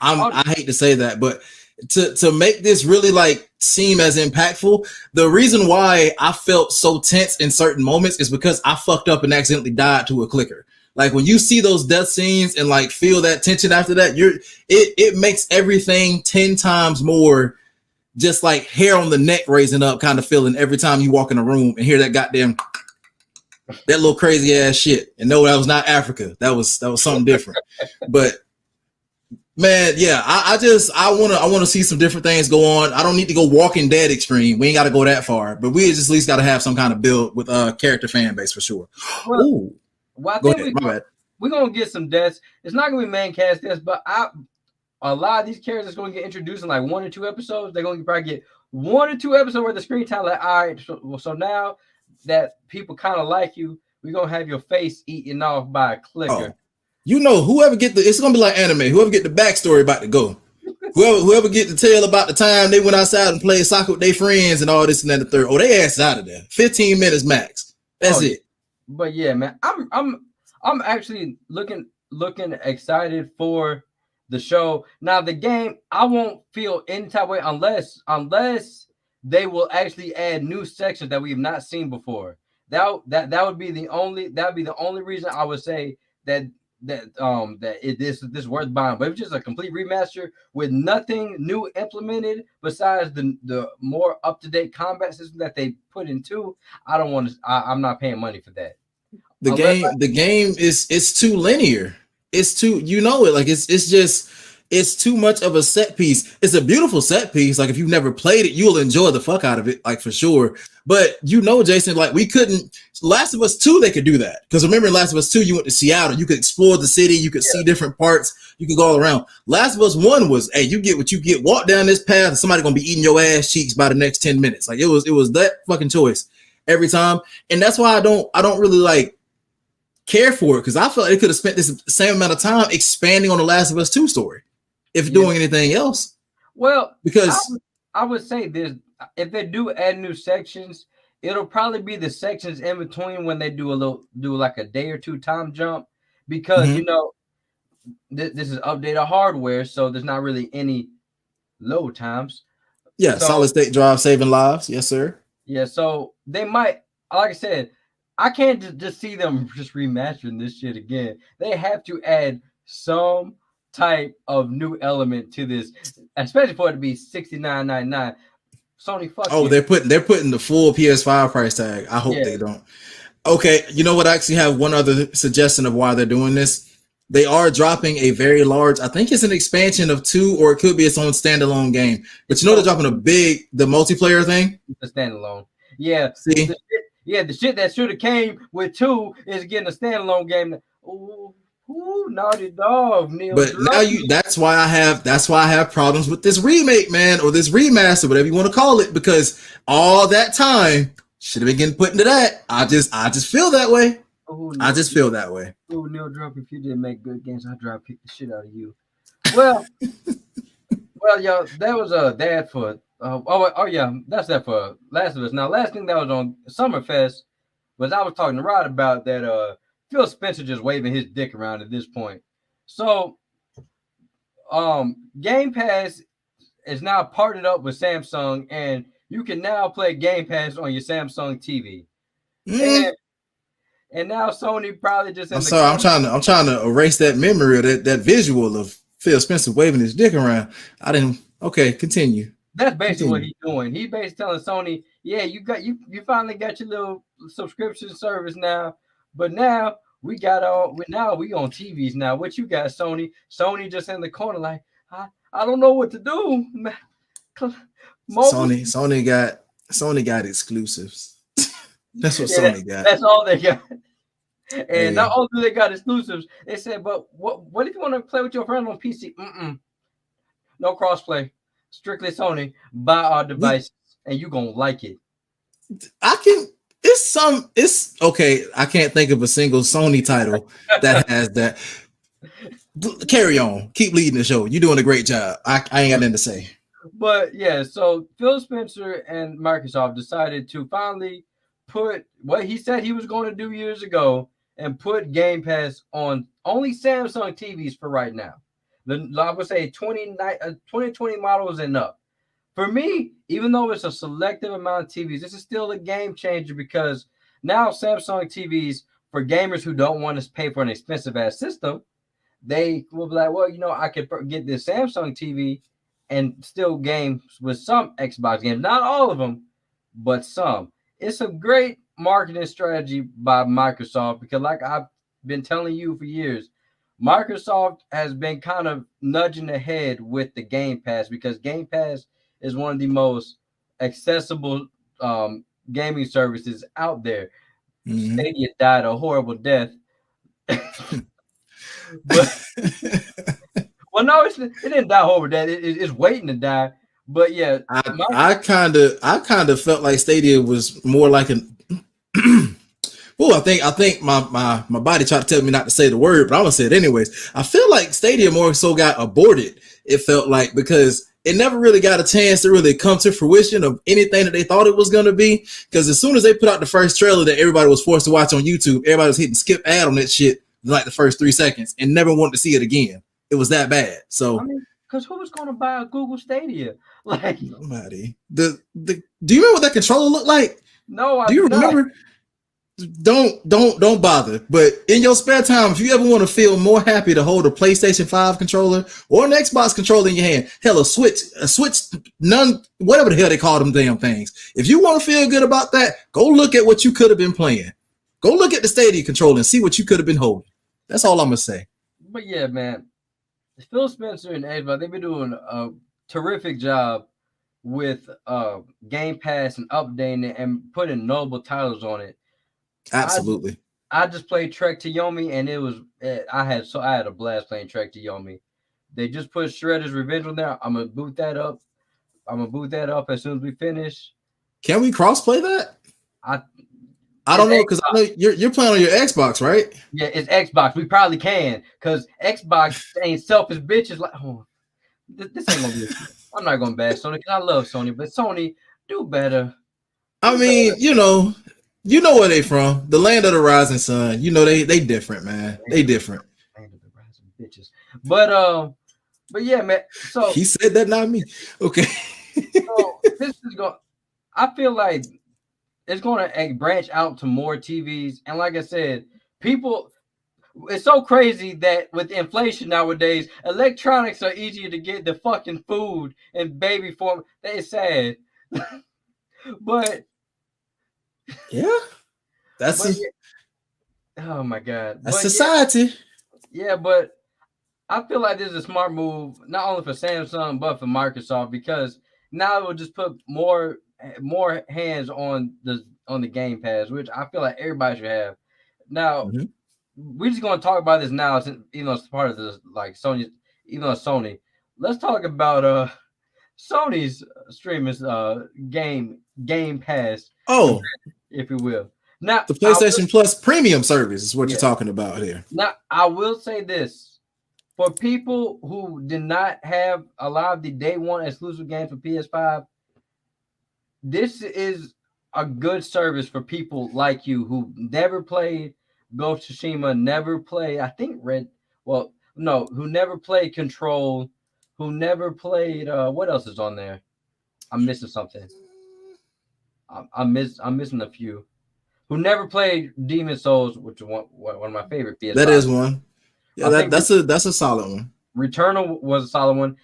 I hate to say that, but to make this really like seem as impactful, the reason why I felt so tense in certain moments is because I fucked up and accidentally died to a clicker. Like when you see those death scenes and like feel that tension after that, it makes everything 10 times more just like hair on the neck raising up kind of feeling every time you walk in a room and hear that goddamn that little crazy ass shit. And no, that was not Africa. That was something different. But man, yeah, I want to see some different things go on. I don't need to go Walking Dead extreme. We ain't got to go that far, but we just at least got to have some kind of build with character fan base for sure. Well, Ooh, I go think ahead. we're gonna get some deaths. It's not gonna be main cast deaths, but a lot of these characters going to get introduced in like 1 or 2 episodes. They're going to probably get 1 or 2 episodes worth of screen time. Like, all right, so now that people kind of like you, we're going to have your face eaten off by a clicker. Oh, you know, whoever get it's going to be like anime. Whoever get the backstory about to go. Whoever get the tale about the time they went outside and played soccer with their friends and all this and that, the third. Oh, they ass out of there. 15 minutes max. That's it. But yeah, man, I'm actually looking excited for the show. Now the game, I won't feel any type of way unless they will actually add new sections that we have not seen before. That would be the only reason I would say that this worth buying. But if it's just a complete remaster with nothing new implemented besides the more up-to-date combat system that they put into, I don't want to. I'm not paying money for that. The game is too linear. It's too, you know it. Like it's too much of a set piece. It's a beautiful set piece. Like if you've never played it, you'll enjoy the fuck out of it, like for sure. But you know, Jason, like we couldn't. Last of Us 2, they could do that because remember, in Last of Us 2, you went to Seattle. You could explore the city. You could see different parts. You could go all around. Last of Us 1 was, hey, you get what you get. Walk down this path, and somebody gonna be eating your ass cheeks by the next 10 minutes. Like it was that fucking choice every time, and that's why I don't really like care for it because I felt like they could have spent this same amount of time expanding on the Last of Us 2 story if doing anything else. Well, because I would say this: if they do add new sections, it'll probably be the sections in between when they do like a day or 2 time jump because you know this is updated hardware, so there's not really any load times. Yeah, so, solid state drive saving lives. Yes, sir. Yeah, so they might, like I said, I can't just see them just remastering this shit again. They have to add some type of new element to this, especially for it to be $69.99. Sony, fuck you. They're putting the full PS5 price tag. I hope they don't. Okay, you know what? I actually have one other suggestion of why they're doing this. They are dropping a very large, I think it's an expansion of 2, or it could be its own standalone game. But you know they're dropping the multiplayer thing? The standalone. Yeah. See? The shit that should have came with 2 is getting a standalone game. Ooh, naughty dog, Neil. But now that's why I have problems with this remake, man, or this remaster, whatever you want to call it, because all that time should have been getting put into that. I just feel that way. Ooh, I just feel that way. Oh, Neil Drop, if you didn't make good games, I'd try to pick the shit out of you. Well, y'all, that was that for that's that for Last of Us. Now, last thing that was on Summerfest was I was talking to Rod about that Phil Spencer just waving his dick around at this point. So Game Pass is now partnered up with Samsung, and you can now play Game Pass on your Samsung TV. And now Sony probably just. I'm sorry, I'm trying to erase that memory of that visual of Phil Spencer waving his dick around. I didn't. Okay, continue. That's basically what he's doing. He's basically telling Sony, "Yeah, you finally got your little subscription service now, but now we on TVs now. What you got, Sony? Sony just in the corner like, I don't know what to do. Sony got exclusives." That's what Sony got. That's all they got. And not only do they got exclusives, they said, but what if you want to play with your friend on PC? No crossplay. Strictly Sony. Buy our device and you're gonna like it. It's okay. I can't think of a single Sony title that has that. Carry on. Keep leading the show. You're doing a great job. I ain't got nothing to say. But yeah, so Phil Spencer and Microsoft decided to finally put what he said he was going to do years ago and put Game Pass on only Samsung TVs for right now. I would say 2020 models and up. For me, even though it's a selective amount of TVs, this is still a game changer because now Samsung TVs for gamers who don't want to pay for an expensive ass system, they will be like, well, I could get this Samsung TV and still game with some Xbox games, not all of them, but some. It's a great marketing strategy by Microsoft because, like I've been telling you for years, Microsoft has been kind of nudging ahead with the Game Pass because Game Pass is one of the most accessible gaming services out there. Stadia died a horrible death. But well, no, it didn't die horrible death. It's waiting to die. But yeah, I kind of felt like Stadia was more like an. Oh, I think my body tried to tell me not to say the word, but I'm gonna say it anyways. I feel like Stadia more so got aborted. It felt like because it never really got a chance to really come to fruition of anything that they thought it was gonna be. Because as soon as they put out the first trailer that everybody was forced to watch on YouTube, everybody was hitting skip ad on that shit in like the first 3 seconds and never wanted to see it again. It was that bad. So. Because who was going to buy a Google Stadia? Like nobody. Do you remember what that controller looked like? No, do you remember? Don't bother. But in your spare time, if you ever want to feel more happy to hold a PlayStation 5 controller or an Xbox controller in your hand, hell, a Switch, none, whatever the hell they call them damn things. If you want to feel good about that, go look at what you could have been playing. Go look at the Stadia controller and see what you could have been holding. That's all I'm gonna say. But yeah, man. Phil Spencer and Xbox, they've been doing a terrific job with Game Pass and updating it and putting notable titles on it. Absolutely. I just played Trek to Yomi, and I had a blast playing Trek to Yomi. They just put Shredder's Revenge on there. I'm gonna boot that up. As soon as we finish. Can we cross-play that? I don't know because I know you're playing on your Xbox, right? Yeah, it's Xbox. We probably can because Xbox ain't selfish bitches. Like, oh, this ain't gonna be. I'm not gonna bash Sony because I love Sony, but Sony do better. I mean, you know where they from? The land of the rising sun. You know they different, man. They different. Land of the rising bitches. But yeah, man. So he said that, not me. Okay. So this is going. I feel like it's going to branch out to more TVs. And like I said, it's so crazy that with inflation nowadays, electronics are easier to get the fucking food in baby form. That is sad. But yeah, oh my God. That's society. Yeah, but I feel like this is a smart move, not only for Samsung, but for Microsoft, because now it will just put more hands on the Game Pass, which I feel like everybody should have. Now, we're just going to talk about this now, since even though it's part of this, like Sony, even though it's Sony. Let's talk about Sony's streaming Game Pass. Oh, if you will. Now, the PlayStation Plus premium service is what you're talking about here. Now, I will say this: for people who did not have a lot of the day one exclusive games for PS5, this is a good service for people like you who never played Ghost of Tsushima, never played, who never played Control, who never played, what else is on there? I'm missing something. I'm missing a few. Who never played Demon Souls, which is one of my favorite PS5. That is one. Yeah, that's a solid one. Returnal was a solid one.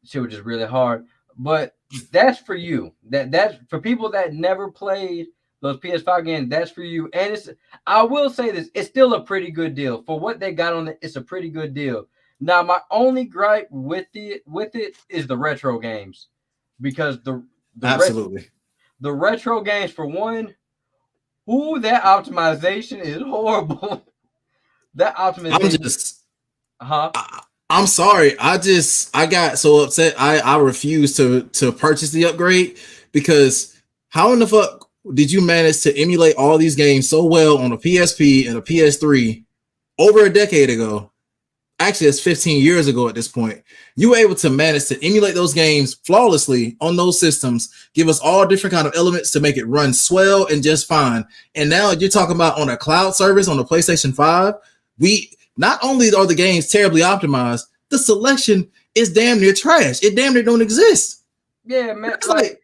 Shit was just really hard. But that's for you. That's for people that never played those PS5 games. That's for you. And I will say this: it's still a pretty good deal for what they got on it. It's a pretty good deal. Now, my only gripe with it is the retro games, because the retro games, for one, that optimization is horrible. That optimization. I'm sorry. I got so upset. I refused to purchase the upgrade, because how in the fuck did you manage to emulate all these games so well on a PSP and a PS3 over a decade ago? Actually, it's 15 years ago at this point. You were able to manage to emulate those games flawlessly on those systems, give us all different kind of elements to make it run swell and just fine. And now you're talking about on a cloud service on the PlayStation 5. Not only are the games terribly optimized, the selection is damn near trash. It damn near don't exist. Yeah, man. It's like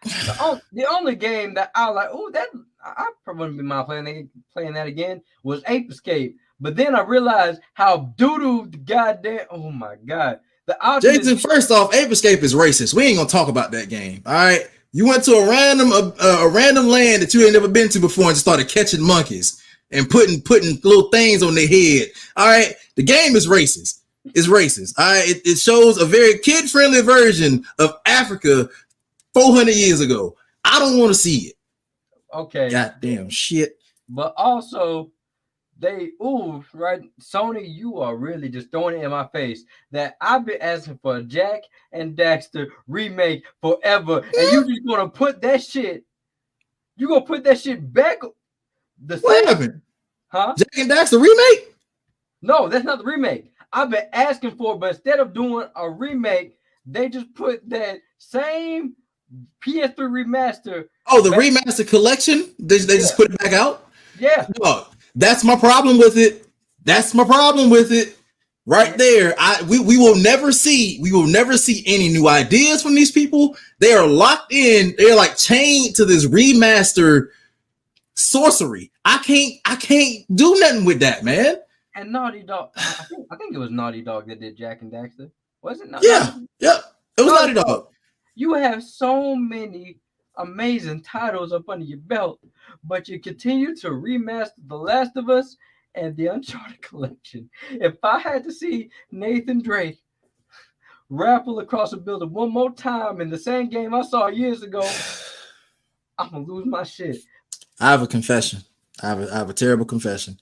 The only game that I like, that I probably wouldn't be mind playing that again was Ape Escape. But then I realized how doo-doo the goddamn, oh my god. The option Jason, first off, Ape Escape is racist. We ain't gonna talk about that game. All right. You went to a random land that you ain't never been to before and just started catching monkeys and putting little things on their head. All right. The game is racist. It's racist. All right. It shows a very kid-friendly version of Africa 400 years ago. I don't want to see it. Okay. Goddamn shit. But also, right? Sony, you are really just throwing it in my face that I've been asking for a Jack and Daxter remake forever, and you just gonna put that shit. You gonna put that shit back? What happened? Huh? Jack and Daxter remake? No, that's not the remake. I've been asking for it, but instead of doing a remake, they just put that same PS3 remaster. Oh, the remaster collection? They just put it back out? Yeah. No, that's my problem with it. That's my problem with it. Right there. We will never see any new ideas from these people. They are locked in. They're like chained to this remaster sorcery. I can't do nothing with that, man. And Naughty Dog, I think it was Naughty Dog that did Jack and Daxter. Was it not? Yeah. It was Naughty Dog. You have so many amazing titles up under your belt, but you continue to remaster The Last of Us and the Uncharted collection. If I had to see Nathan Drake rappel across a building one more time in the same game I saw years ago, I'm gonna lose my shit. I have a confession. I have a terrible confession.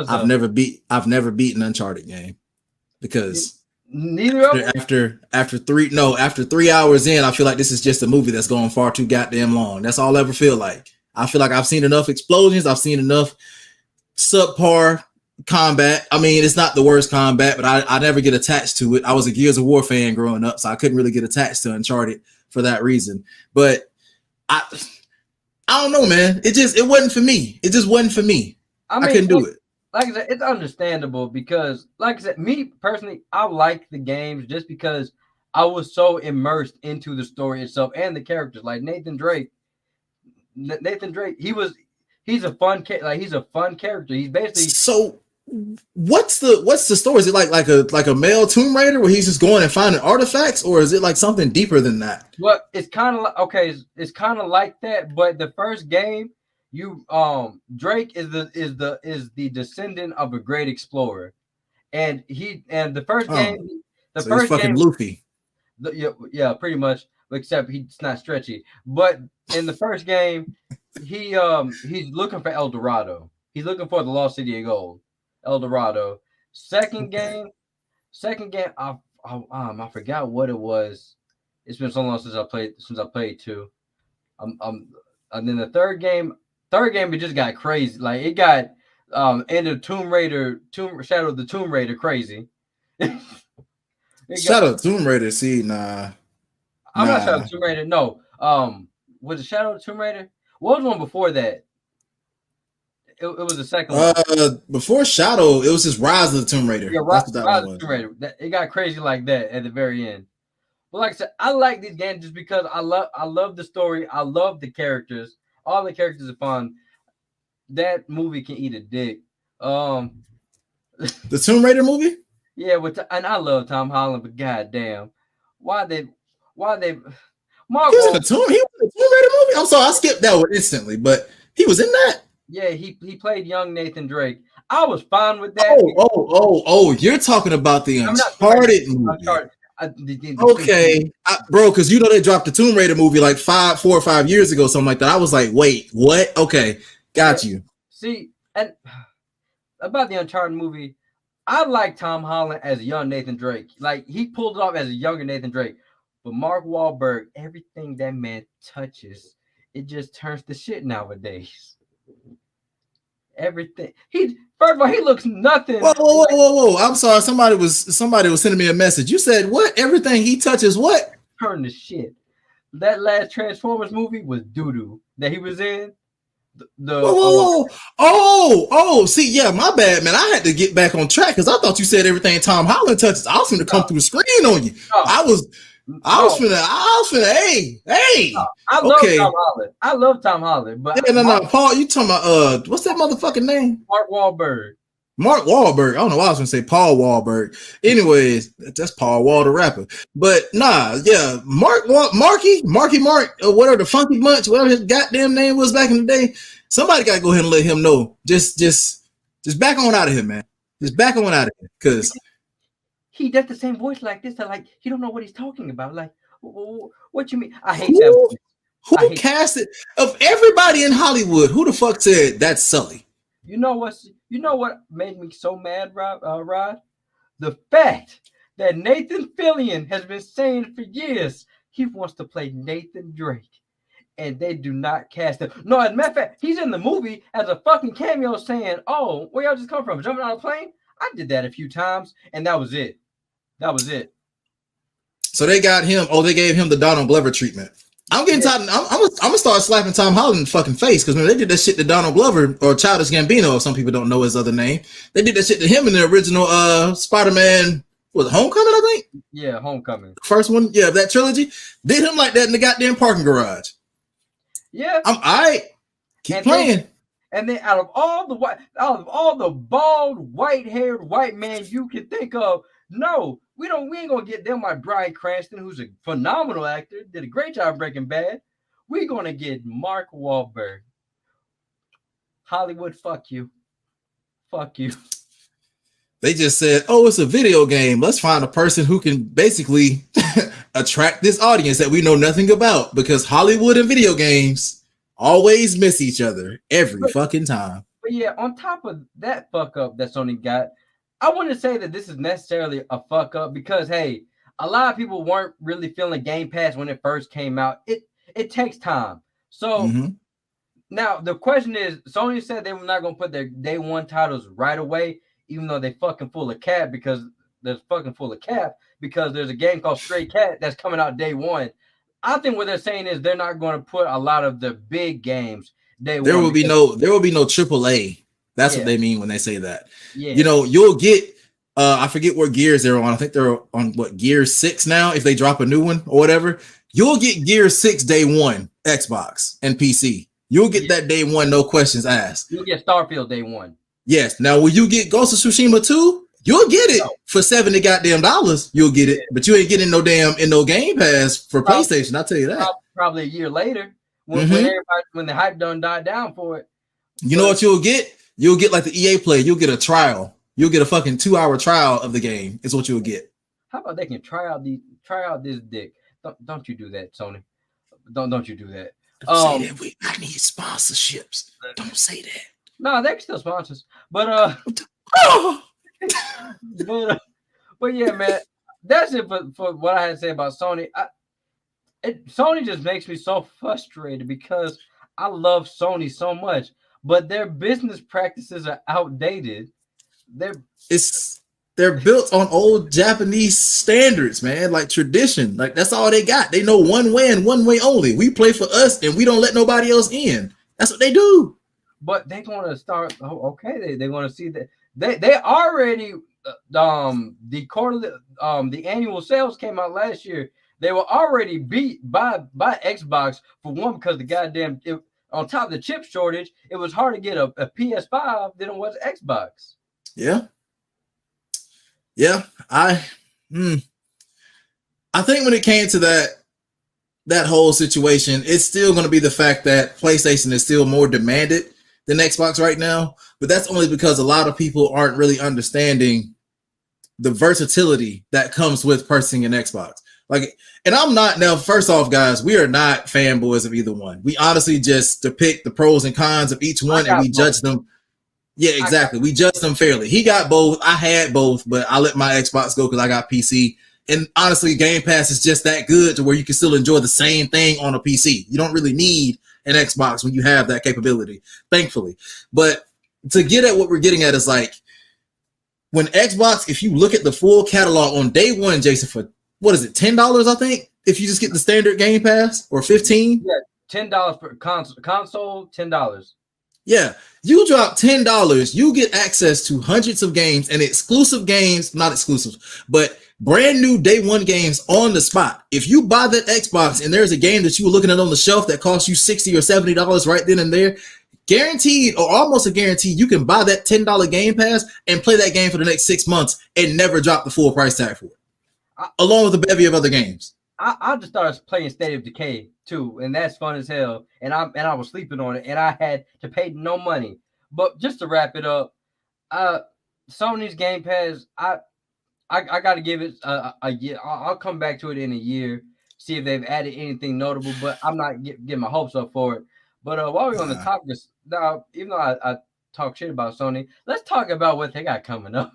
I've never beaten Uncharted game because after 3 hours in, I feel like this is just a movie that's going far too goddamn long. That's all I ever feel like. I feel like I've seen enough explosions. I've seen enough subpar combat. I mean, it's not the worst combat, but I never get attached to it. I was a Gears of War fan growing up, so I couldn't really get attached to Uncharted for that reason. But I don't know, man. It wasn't for me. It just wasn't for me. I couldn't do it. Like I said, it's understandable because, like I said, me personally, I like the games just because I was so immersed into the story itself and the characters. Like Nathan Drake, he's a fun character. He's basically so. What's the story? Is it like a male Tomb Raider where he's just going and finding artifacts, or is it like something deeper than that? Well, it's kind of like it's kind of like that. But the first game, Drake is the descendant of a great explorer, and the first game, he's fucking Luffy. Yeah, pretty much. Except he's not stretchy. But in the first game, he's looking for El Dorado. He's looking for the Lost City of Gold. El Dorado. Second game, I forgot what it was. It's been so long since I played two. And then the third game, it just got crazy. Like it got end of Shadow of the Tomb Raider crazy. Shadow of the Tomb Raider, see, nah. I'm not Shadow of the Tomb Raider. No. Was it Shadow of the Tomb Raider? What was one before that? It was the second one. Before Shadow, it was just Rise of the Tomb Raider. Yeah, Rise of the Tomb Raider. It got crazy like that at the very end. But like I said, I like these games just because I love the story. I love the characters. All the characters are fun. That movie can eat a dick. The Tomb Raider movie? Yeah, and I love Tom Holland, but goddamn, why they Mark he was in the Tomb Raider movie? I'm sorry, I skipped that one instantly, but he was in that. Yeah, he played young Nathan Drake. I was fine with that. Oh! You're talking about the Uncharted movie. Okay, bro, because you know they dropped the Tomb Raider movie like 4 or 5 years ago, something like that. I was like, wait, what? Okay, got you. See, and about the Uncharted movie, I like Tom Holland as a young Nathan Drake. Like he pulled it off as a younger Nathan Drake. But Mark Wahlberg, everything that man touches, it just turns to shit nowadays. Everything first of all, he looks nothing. Whoa! I'm sorry. Somebody was sending me a message. You said what? Everything he touches, what? Turn to shit. That last Transformers movie was doo-doo that he was in. Whoa, whoa, whoa. Oh, see, yeah, my bad, man. I had to get back on track because I thought you said everything Tom Holland touches. I was finna come through the screen on you. I was finna, hey. I love Okay. Tom Holland. I love Tom Holland, but Yeah, no, Paul, you talking about what's that motherfucking name? Mark Wahlberg. Mark Wahlberg. I don't know why I was gonna say Paul Wahlberg. Anyways, that's Paul Wall the rapper. But nah, yeah, Marky Mark, or whatever the Funky Bunch, whatever his goddamn name was back in the day. Somebody gotta go ahead and let him know. Just back on out of here, man. Just back on out of here, because he does the same voice like this. Like he don't know what he's talking about. Like, what you mean? I hate that voice. Who casted of everybody in Hollywood? Who the fuck said that's Sully? You know what made me so mad, Rod? The fact that Nathan Fillion has been saying for years he wants to play Nathan Drake, and they do not cast him. No, as a matter of fact, he's in the movie as a fucking cameo saying, "Oh, where y'all just come from? Jumping on a plane?" I did that a few times, and that was it. So they got him. Oh, they gave him the Donald Glover treatment. I'm getting tired. I'm gonna start slapping Tom Holland in the fucking face because when they did that shit to Donald Glover or Childish Gambino, if some people don't know his other name, they did that shit to him in the original Spider-Man. Was it Homecoming? I think. Yeah, Homecoming. First one, yeah, that trilogy. Did him like that in the goddamn parking garage. Yeah, keep playing. And then out of all the bald, white-haired white man you can think of, no, we ain't gonna get them like Bryan Cranston, who's a phenomenal actor, did a great job Breaking Bad. We're gonna get Mark Wahlberg. Hollywood, fuck you. Fuck you. They just said, oh, it's a video game. Let's find a person who can basically attract this audience that we know nothing about, because Hollywood and video games always miss each other every fucking time. But yeah, on top of that fuck up that Sony got, I wouldn't say that this is necessarily a fuck up because, hey, a lot of people weren't really feeling Game Pass when it first came out. It takes time. So now the question is, Sony said they were not going to put their day one titles right away, even though they fucking full of cap because there's a game called Stray Cat that's coming out day one. I think what they're saying is they're not going to put a lot of the big games day one. There will be no AAA. That's what they mean when they say that. Yeah. You know, you'll get I forget what gears they're on. I think they're on Gear 6 now, if they drop a new one or whatever. You'll get Gear 6 day one, Xbox and PC. You'll get that day one, no questions asked. You'll get Starfield day one. Yes. Now, when you get Ghost of Tsushima 2, you'll get it for $70 goddamn dollars. You'll get it, but you ain't getting no Game Pass for PlayStation. I'll tell you that. Probably a year later, when the hype done died down for it. You know what you'll get? You'll get like the EA Play. You'll get a trial. You'll get a fucking 2-hour trial of the game. Is what you'll get. How about they can try out this dick? Don't you do that, Sony? Don't you do that? Don't say that. I need sponsorships. Don't say that. No, they can still sponsor us. But but yeah, man, that's it for what I had to say about Sony. Sony just makes me so frustrated because I love Sony so much, but their business practices are outdated. They're built on old Japanese standards, man, like tradition. Like that's all they got. They know one way and one way only. We play for us and we don't let nobody else in. That's what they do. But they're going to start. Okay, they're going to see that they already the quarterly the annual sales came out last year. They were already beat by Xbox for one because the goddamn on top of the chip shortage, it was hard to get a PS5 than it was Xbox. Yeah. I think when it came to that whole situation, it's still going to be the fact that PlayStation is still more demanded than Xbox right now, but that's only because a lot of people aren't really understanding the versatility that comes with purchasing an Xbox. Like, and I'm not now. First off, guys, we are not fanboys of either one. We honestly just depict the pros and cons of each one, and we judge them. Yeah, exactly. We judge them fairly. He got both. I had both, but I let my Xbox go because I got PC. And honestly, Game Pass is just that good to where you can still enjoy the same thing on a PC. You don't really need an Xbox when you have that capability, thankfully. But to get at what we're getting at is like when Xbox, if you look at the full catalog on day one, Jason, for what is it, $10, I think, if you just get the standard Game Pass, or $15? Yeah, $10 per console, $10. Yeah, you drop $10, you get access to hundreds of games and exclusive games, not exclusive, but brand new day one games on the spot. If you buy that Xbox and there's a game that you were looking at on the shelf that costs you $60 or $70 right then and there, guaranteed or almost a guarantee, you can buy that $10 Game Pass and play that game for the next 6 months and never drop the full price tag for it, along with a bevy of other games. I just started playing State of Decay too, and that's fun as hell. And I was sleeping on it, and I had to pay no money. But just to wrap it up, Sony's Game Pass, I got to give it a year. I'll come back to it in a year, see if they've added anything notable. But I'm not getting my hopes up for it. But while we're on the topic, now even though I talk shit about Sony, let's talk about what they got coming up.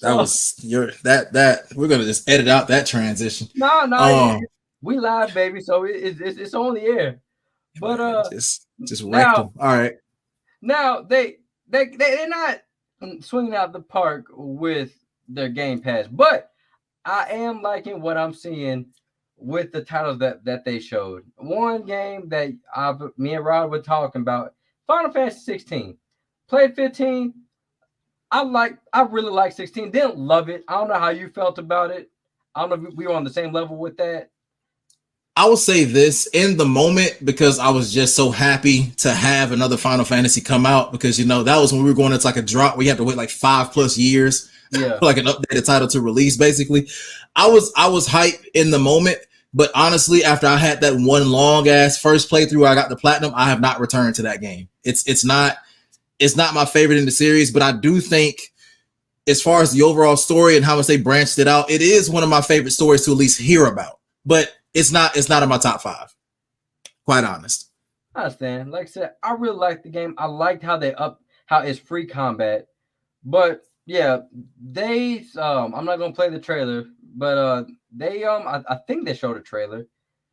That was that we're gonna just edit out that transition. No, we live, baby, so it's on the air. But just wrecked them. All right. Now they're not swinging out the park with their Game Pass, but I am liking what I'm seeing with the titles that they showed. One game that me and Rod were talking about, Final Fantasy 16. Played 15. I really like 16. Didn't love it. I don't know how you felt about it. I don't know if we were on the same level with that. I will say this in the moment because I was just so happy to have another Final Fantasy come out because, you know, that was when we were going into like a drop. We had to wait like 5+ years for like an updated title to release, basically. I was hyped in the moment, but honestly, after I had that one long ass first playthrough where I got the platinum, I have not returned to that game. It's not my favorite in the series, but I do think as far as the overall story and how much they branched it out, it is one of my favorite stories to at least hear about. But it's not in my top 5. Quite honest. I understand. Like I said, I really liked the game. I liked how how it's free combat. But yeah, I'm not gonna play the trailer, but I think they showed a trailer.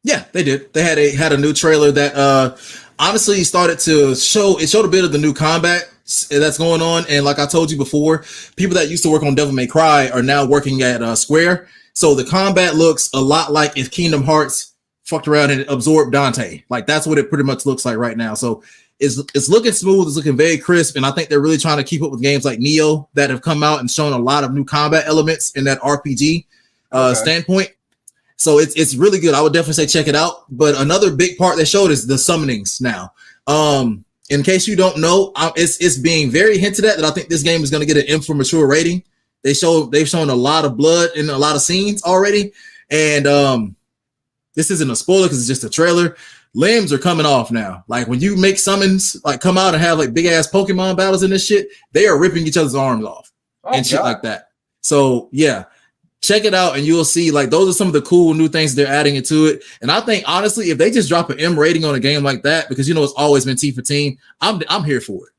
Yeah, they did. They had a new trailer that honestly started to show. It showed a bit of the new combat that's going on, and like I told you before, people that used to work on Devil May Cry are now working at Square. So the combat looks a lot like if Kingdom Hearts fucked around and absorbed Dante. Like that's what it pretty much looks like right now. So it's looking smooth. It's looking very crisp, and I think they're really trying to keep up with games like Neo that have come out and shown a lot of new combat elements in that RPG standpoint. So it's really good. I would definitely say check it out. But another big part they showed is the summonings now. In case you don't know, it's being very hinted at that I think this game is going to get an M for mature rating. They've shown a lot of blood in a lot of scenes already. And this isn't a spoiler because it's just a trailer. Limbs are coming off now. Like when you make summons like come out and have like big ass Pokemon battles in this shit, they are ripping each other's arms off and shit like that. So yeah. Check it out and you'll see like those are some of the cool new things they're adding into it. And I think honestly, if they just drop an M rating on a game like that, because you know it's always been T for teen, I'm here for it.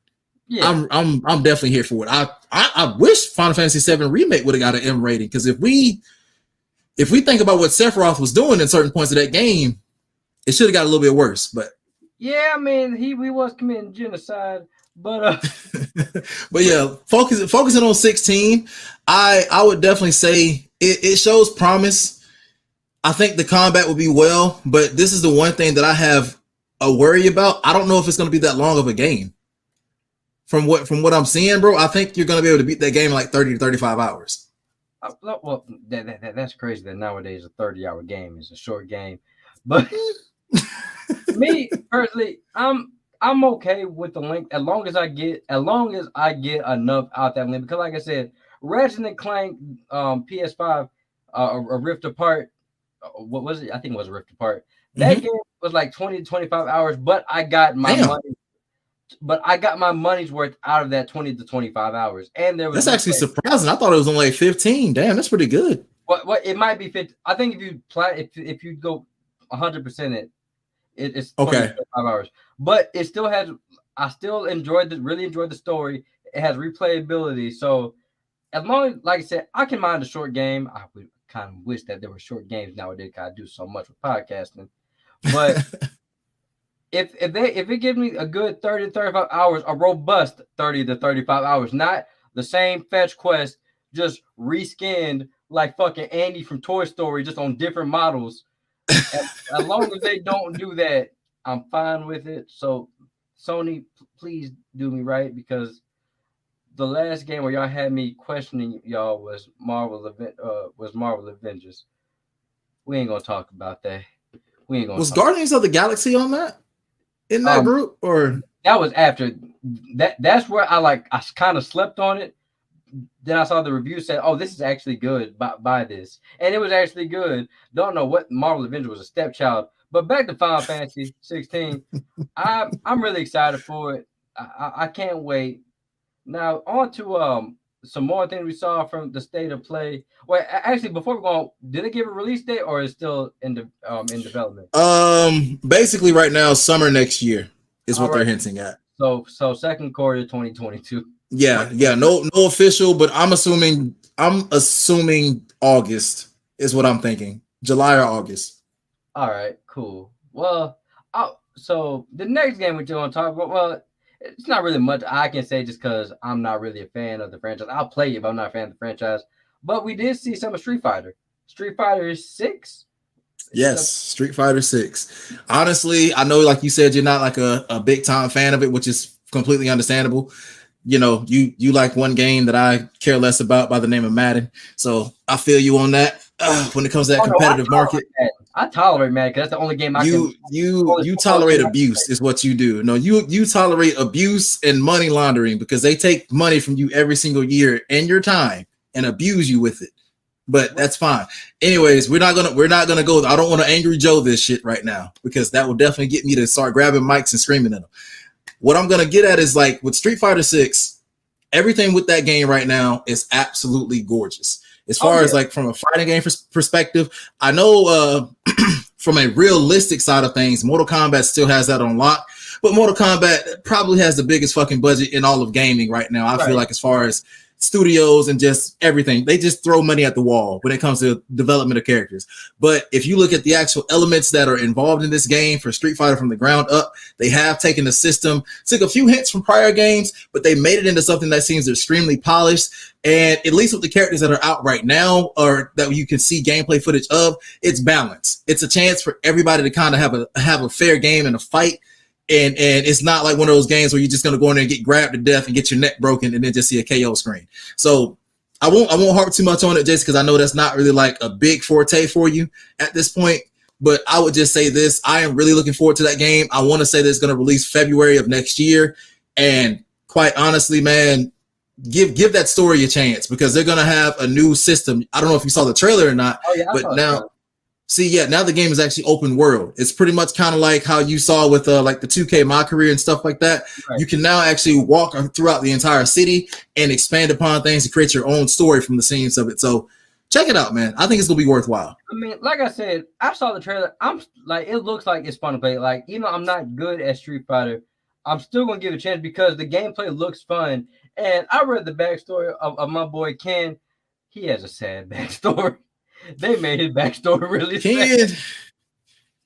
Yeah, I'm definitely here for it. I wish Final Fantasy VII Remake would have got an M rating because if we think about what Sephiroth was doing in certain points of that game, it should have got a little bit worse. But yeah, I mean he was committing genocide. But but yeah, focusing on 16, I would definitely say it shows promise. I think the combat will be well, but this is the one thing that I have a worry about. I don't know if it's going to be that long of a game. From what I'm seeing, bro, I think you're going to be able to beat that game in like 30 to 35 hours. Well, that's crazy that nowadays a 30-hour game is a short game. But me personally, I'm okay with the length as long as I get enough out that length. Because like I said, Ratchet and Clank PS5 a Rift Apart, what was it? I think it was a Rift Apart. That game was like 20 to 25 hours, but I got my money. But I got my money's worth out of that 20 to 25 hours. And there was that's actually surprising. I thought it was only like 15. Damn, that's pretty good. What it might be 50. I think if you go 100% it's okay 25 hours. But it still has. I still really enjoyed the story. It has replayability. So as long as, like I said, I can mind a short game. I would kind of wish that there were short games nowadays. I do so much with podcasting, but if it gives me a good 30 to 35 hours, a robust 30 to 35 hours, not the same fetch quest, just reskinned like fucking Andy from Toy Story, just on different models. As long as they don't do that, I'm fine with it. So Sony, please do me right because the last game where y'all had me questioning y'all was Marvel Avengers. We ain't gonna talk about that. We ain't gonna Was talk. Guardians of the Galaxy on that in that Um, group or? that was after that. That's where I kind of slept on it. Then I saw the review said, "Oh, this is actually good. Buy this," and it was actually good. Don't know what Marvel Avengers was a stepchild, but back to Final Fantasy 16. I'm really excited for it. I can't wait. Now on to some more things we saw from the state of play. Well, actually, before we go on, did it give a release date or is still in development? Basically right now, summer next year is All what they're right, hinting at. so second quarter 2022. Yeah, yeah, no official, but I'm assuming August is what I'm thinking. July or August. All right, cool. Well, so the next game we're going to talk about, well, it's not really much I can say just because I'm not really a fan of the franchise. I'll play it, but I'm not a fan of the franchise. But we did see some of Street Fighter. Street Fighter 6. Yes, Street Fighter 6. Honestly, I know like you said, you're not like a big time fan of it, which is completely understandable. You like one game that I care less about by the name of Madden. So I feel you on that. When it comes to that competitive market. I tolerate Madden because that's the only game I can. You tolerate abuse is what you do. No, you tolerate abuse and money laundering because they take money from you every single year and your time and abuse you with it. But that's fine. Anyways, we're not gonna go. I don't want to Angry Joe this shit right now because that will definitely get me to start grabbing mics and screaming at them. What I'm gonna get at is like with Street Fighter 6, everything with that game right now is absolutely gorgeous. As far as like from a fighting game perspective, I know from a realistic side of things, Mortal Kombat still has that on lock, but Mortal Kombat probably has the biggest fucking budget in all of gaming right now. I feel like as far as studios and just everything, they just throw money at the wall when it comes to development of characters. But if you look at the actual elements that are involved in this game for Street Fighter from the ground up, they have taken the system, took a few hints from prior games, but they made it into something that seems extremely polished. And at least with the characters that are out right now or that you can see gameplay footage of, it's balanced. It's a chance for everybody to kind of have a fair game and a fight. And it's not like one of those games where you're just going to go in there and get grabbed to death and get your neck broken and then just see a KO screen. So I won't harp too much on it just because I know that's not really like a big forte for you at this point. But I would just say this. I am really looking forward to that game. I want to say that it's going to release February of next year. And quite honestly, man, give that story a chance because they're going to have a new system. I don't know if you saw the trailer or not, but now... now the game is actually open world. It's pretty much kind of like how you saw with like the 2K My Career and stuff like that. Right. You can now actually walk throughout the entire city and expand upon things to create your own story from the scenes of it. So check it out, man. I think it's gonna be worthwhile. I mean, like I said, I saw the trailer. I'm like, it looks like it's fun to play. Like, even though I'm not good at Street Fighter, I'm still gonna give it a chance because the gameplay looks fun. And I read the backstory of my boy Ken. He has a sad backstory. They made his backstory really sad.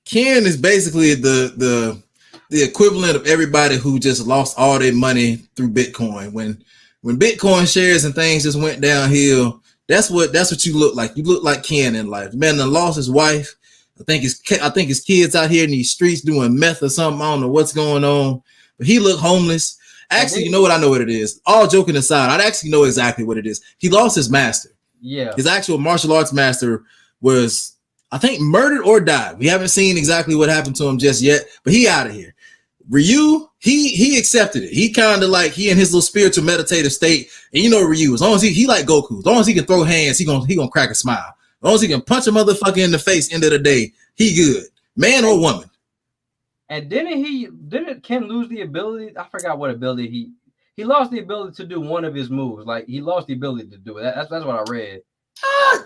Ken is basically the equivalent of everybody who just lost all their money through Bitcoin. When Bitcoin shares and things just went downhill, that's what you look like. You look like Ken in life. Man, then lost his wife. I think his kids out here in these streets doing meth or something. I don't know what's going on, but he looked homeless. Actually, you know what? I know what it is. All joking aside, I actually know exactly what it is. He lost his master. Yeah. His actual martial arts master was, I think, murdered or died. We haven't seen exactly what happened to him just yet, but he out of here. Ryu, he accepted it. He kind of like, he in his little spiritual meditative state. And you know Ryu, as long as he like Goku, as long as he can throw hands, he gonna crack a smile. As long as he can punch a motherfucker in the face, end of the day, he good. Man or woman. And didn't Ken lose the ability? I forgot what ability he lost the ability to do one of his moves. Like, he lost the ability to do it. That's what I read.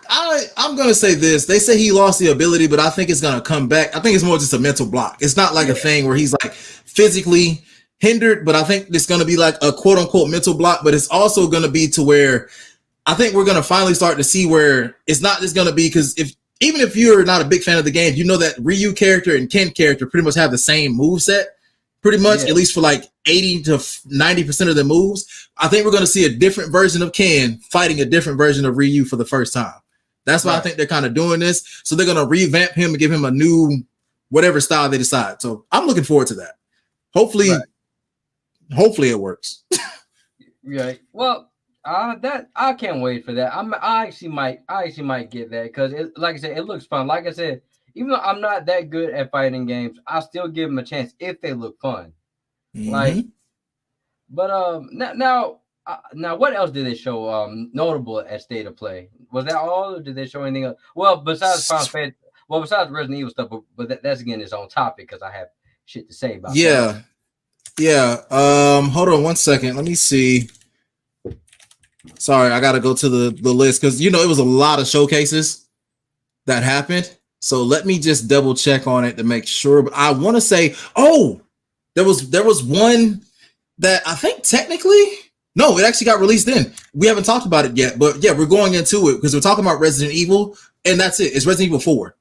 I'm going to say this. They say he lost the ability, but I think it's going to come back. I think it's more just a mental block. It's not like a thing where he's like physically hindered, but I think it's going to be like a quote unquote mental block, but it's also going to be to where I think we're going to finally start to see where it's not just going to be, because even if you're not a big fan of the game, you know that Ryu character and Ken character pretty much have the same move set. Pretty much, at least for like 80 to 90% of the moves. I think we're going to see a different version of Ken fighting a different version of Ryu for the first time. That's why I think they're kind of doing this. So they're going to revamp him and give him a new whatever style they decide. So I'm looking forward to that. Hopefully Hopefully it works. Right. Well, that I can't wait for that. I actually might get that because like I said, it looks fun. Like I said, even though I'm not that good at fighting games, I still give them a chance if they look fun. Like, Mm-hmm. but now what else did they show notable at State of Play? Was that all, or did they show anything else? Well, besides Final Fantasy, well, besides Resident Evil stuff, but that's again its own topic because I have shit to say about that. Yeah. Yeah. Hold on one second. Let me see. Sorry, I gotta go to the list because it was a lot of showcases that happened. So let me just double check on it to make sure. But I want to say, there was one that I think technically, no, it actually got released then. We haven't talked about it yet, but yeah, we're going into it because we're talking about Resident Evil, and that's it. It's Resident Evil 4.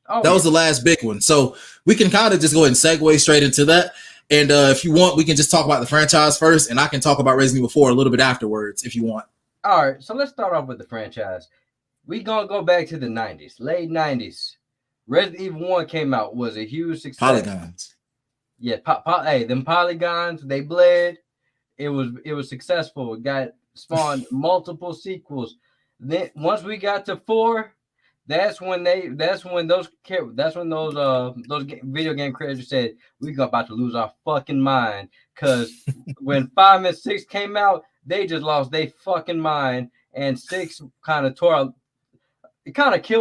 Oh, That was the last big one. So we can kind of just go ahead and segue straight into that. And if you want, we can just talk about the franchise first, and I can talk about Resident Evil 4 a little bit afterwards if you want. all right. So let's start off with the franchise. We gonna go back to the '90s, late '90s. Resident Evil 1 came out, was a huge success. Polygons. Yeah, hey, them polygons, they bled. It was successful. It got spawned multiple sequels. Then once we got to 4, that's when those video game creators said we about to lose our fucking mind, because when 5 and 6 came out, they just lost their fucking mind, and 6 kind of killed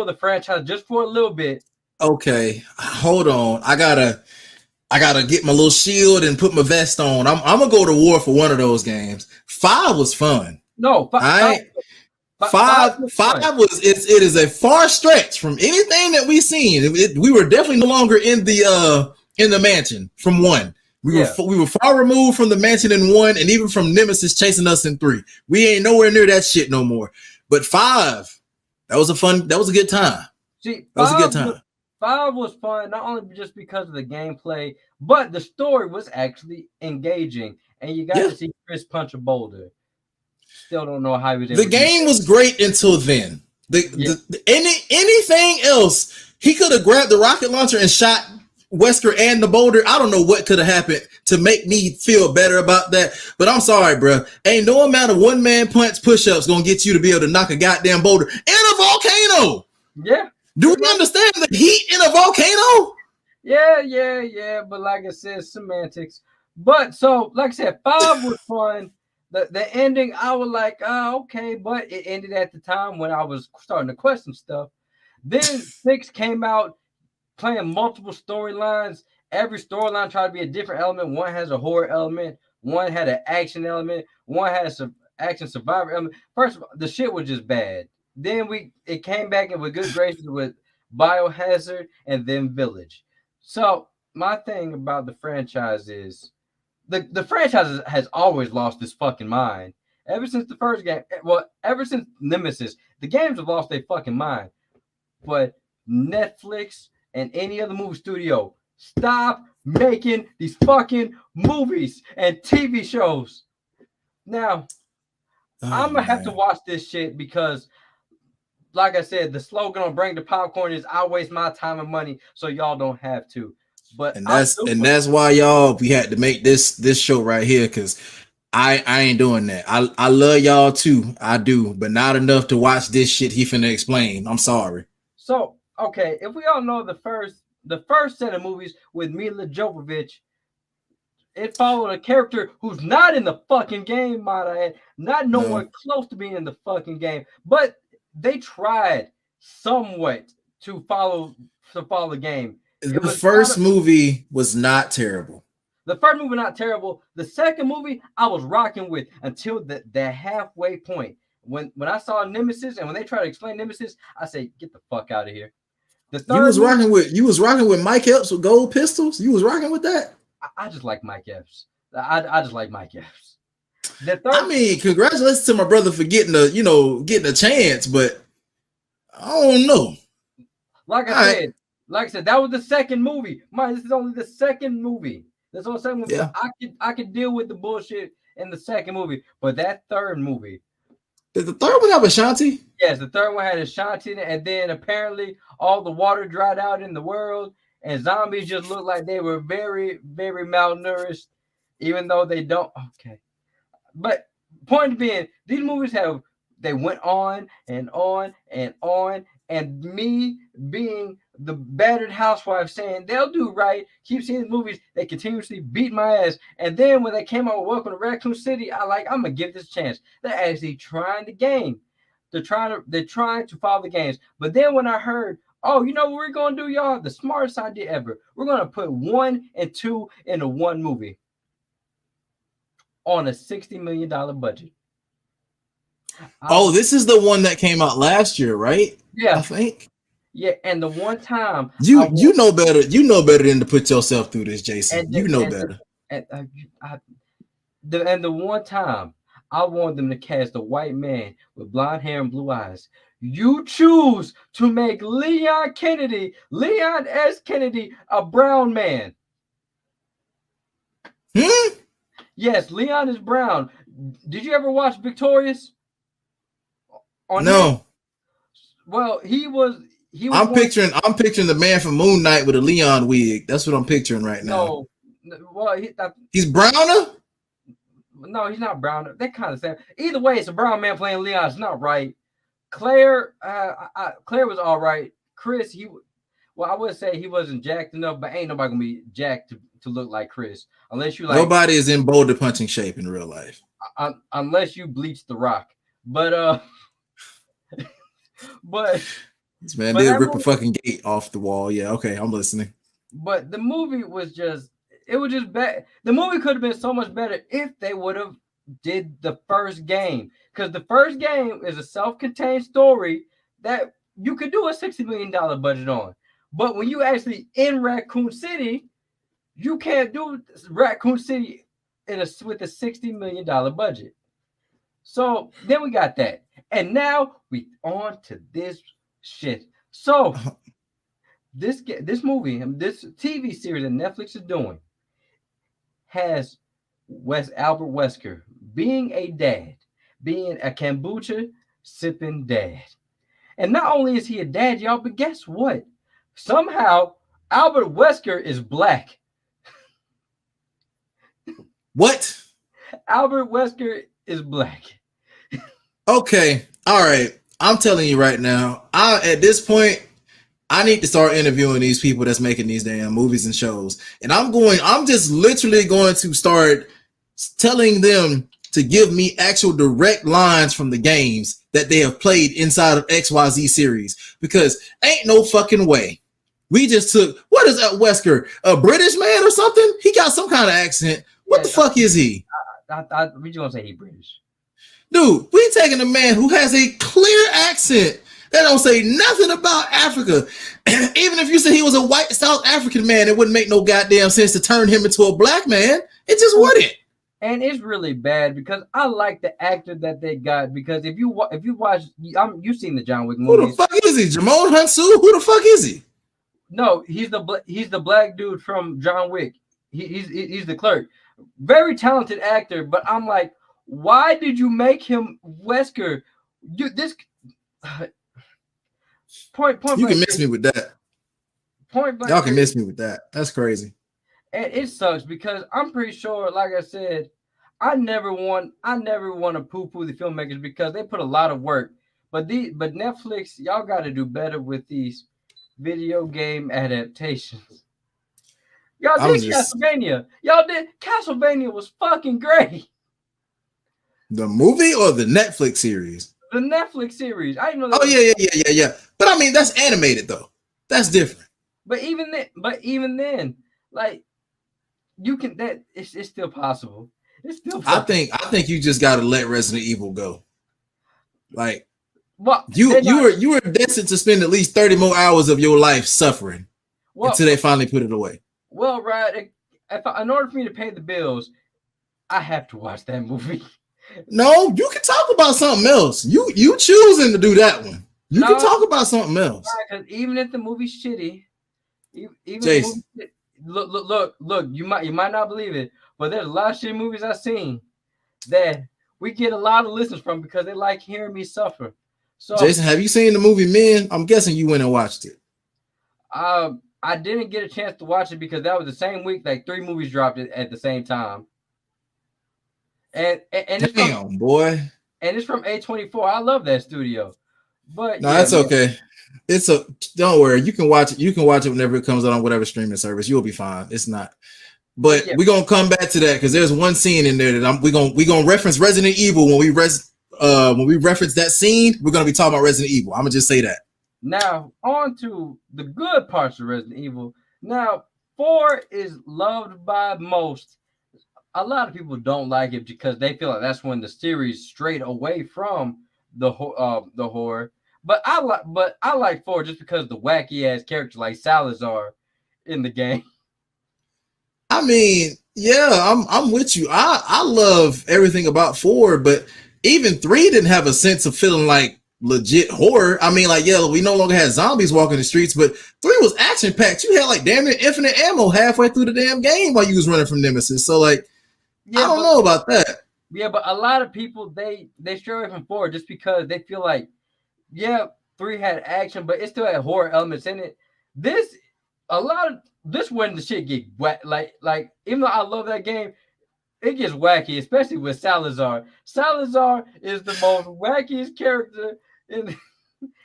the franchise just for a little bit. Okay, hold on. I gotta get my little shield and put my vest on. I'm gonna go to war for one of those games. 5 was fun. No, five was it is a far stretch from anything that we've seen. We were definitely no longer in the mansion from 1. We were far removed from the mansion in 1, and even from Nemesis chasing us in 3. We ain't nowhere near that shit no more. But 5, that was a good time. See, that was a good time. 5 was fun, not only just because of the gameplay, but the story was actually engaging, and you got to see Chris punch a boulder. Still don't know how he was able the game was great until then. Anything else, he could have grabbed the rocket launcher and shot Wesker and the boulder. I don't know what could have happened to make me feel better about that. But I'm sorry, bro. Ain't no amount of one-man punch push-ups gonna get you to be able to knock a goddamn boulder in a volcano. Yeah. Do we understand the heat in a volcano? Yeah. But like I said, semantics. But so, like I said, 5 was fun. The ending, I was like, okay, but it ended at the time when I was starting to question stuff. Then 6 came out playing multiple storylines. Every storyline tried to be a different element. One has a horror element. One had an action element. One had some action survivor element. First of all, the shit was just bad. Then it came back in with good graces with Biohazard and then Village. So my thing about the franchise is the franchise has always lost its fucking mind. Ever since the first game, ever since Nemesis, the games have lost their fucking mind. But Netflix and any other movie studio, stop making these fucking movies and TV shows. Now, I'm gonna have to watch this shit because, like I said, the slogan on Brang Da Popcorn is "I waste my time and money so y'all don't have to." But that's why we had to make this show right here, because I ain't doing that. I love y'all too, I do, but not enough to watch this shit he finna explain. I'm sorry. So okay, if we all know the first set of movies with Mila Jovovich, it followed a character who's not in the fucking game, might I add, not nowhere close to being in the fucking game, but they tried somewhat to follow the game. The first movie was not terrible. The first movie not terrible. The second movie I was rocking with until the halfway point. When I saw Nemesis and when they tried to explain Nemesis, I said, "Get the fuck out of here." The third you was rocking with Mike Epps with gold pistols. You was rocking with that. I just like Mike Epps. I just like Mike Epps. I mean, congratulations to my brother for getting a chance, but I don't know. Like I said, that was the second movie. This is only the second movie. That's all second movie. Yeah. I could deal with the bullshit in the second movie, but that third movie. Did the third one have Ashanti? Yes, the third one had Ashanti in it, and then apparently all the water dried out in the world, and zombies just looked like they were very, very malnourished. even though they don't. Okay, but point being, these movies they went on and on and on, and me being the battered housewife saying they'll do right, keep seeing these movies, they continuously beat my ass, and then when they came out with Welcome to Raccoon City, I'm gonna give this a chance. They're actually trying the game. They're trying to follow the games. But then when I heard, oh, you know what we're gonna do, y'all? The smartest idea ever. We're gonna put 1 and 2 into one movie on a $60 million budget. Oh, this is the one that came out last year, right? Yeah, I think. yeah. And the one time You know better. You know better than to put yourself through this, Jason. and You know and better. and the one time I want them to cast a white man with blonde hair and blue eyes. You choose to make Leon S. Kennedy, a brown man. Hmm? Yes, Leon is brown. Did you ever watch Victorious? No. Well, he was. I'm picturing the man from Moon Knight with a Leon wig. That's what I'm picturing right now. No, well, He's browner? no, he's not brown. That kind of sad. Either way, it's a brown man playing Leon. It's not right. Claire, Claire was all right. Chris, I would say he wasn't jacked enough, but ain't nobody gonna be jacked to look like Chris unless you like. Nobody is in boulder punching shape in real life. Unless you bleach the Rock, but but This man but did that rip a movie, fucking gate off the wall. Yeah, okay, I'm listening. but the movie was just bad. The movie could have been so much better if they would have did the first game, because the first game is a self-contained story that you could do a $60 million budget on. But when you actually in Raccoon City, you can't do Raccoon City with a $60 million budget. So then we got that. And now we on to this shit. So this movie, this TV series that Netflix is doing has Albert Wesker being a dad, being a kombucha sipping dad. And not only is he a dad, y'all, but guess what? Somehow Albert Wesker is black. What? Albert Wesker is black. Okay, all right. I'm telling you right now, at this point, I need to start interviewing these people that's making these damn movies and shows. And I'm just literally going to start telling them to give me actual direct lines from the games that they have played inside of XYZ series. Because ain't no fucking way. We just took, what is that Wesker? A British man or something? He got some kind of accent. What the fuck is he? We just gonna say he British. Dude, we taking a man who has a clear accent. They don't say nothing about Africa. Even if you said he was a white South African man, it wouldn't make no goddamn sense to turn him into a black man. It just wouldn't. And it's really bad because I like the actor that they got. Because if you watch, you've seen the John Wick movies. Who the fuck is he? Jamon Hunsu? Who the fuck is he? No, he's the black dude from John Wick. He's the clerk. Very talented actor, but I'm like, why did you make him Wesker? Point you can miss me with that. Point blank. Y'all can miss me with that. That's crazy. And it sucks because I'm pretty sure, like I said, I never want to poo-poo the filmmakers because they put a lot of work. But Netflix, y'all got to do better with these video game adaptations. Y'all did Castlevania. Castlevania was fucking great. The movie or the Netflix series? The Netflix series. I didn't know that. Oh yeah. But I mean, that's animated though. That's different. But even then, like you can it's still possible. It's still possible. I think you just gotta let Resident Evil go. Like you were destined to spend at least 30 more hours of your life suffering until they finally put it away. Well, right. In order for me to pay the bills, I have to watch that movie. No, you can talk about something else. You choosing to do that one. You can talk about something else. Because even if the movie's shitty, even Jason. Look, you might not believe it, but there's a lot of shitty movies I've seen that we get a lot of listeners from because they like hearing me suffer. So, Jason, have you seen the movie Men? I'm guessing you went and watched it. I didn't get a chance to watch it because that was the same week like 3 movies dropped at the same time. and it's from Damn, boy. A24. I love that studio. But No, yeah, that's man. okay. It's a don't worry. You can watch it. You can watch it whenever it comes out on whatever streaming service. You'll be fine. It's not. But But yeah, we're gonna come back to that because there's one scene in there that we gonna reference Resident Evil when we reference that scene. We're gonna be talking about Resident Evil. I'm gonna just say that. now on to the good parts of Resident Evil. Now, 4 is loved by most. A lot of people don't like it because they feel like that's when the series strayed away from the horror. But I like 4 just because the wacky ass characters like Salazar in the game. I mean, yeah, I'm with you. I love everything about 4, but even 3 didn't have a sense of feeling like legit horror. I mean, like, yeah, we no longer had zombies walking the streets, but 3 was action packed. You had like damn near infinite ammo halfway through the damn game while you was running from Nemesis. So like, I Yeah, don't know about that. but a lot of people they stray away from 4 just because they feel like yeah, 3 had action, but it still had horror elements in it. This a lot of this when the shit get wet. Like even though I love that game, it gets wacky, especially with Salazar. Salazar is the most wackiest character in.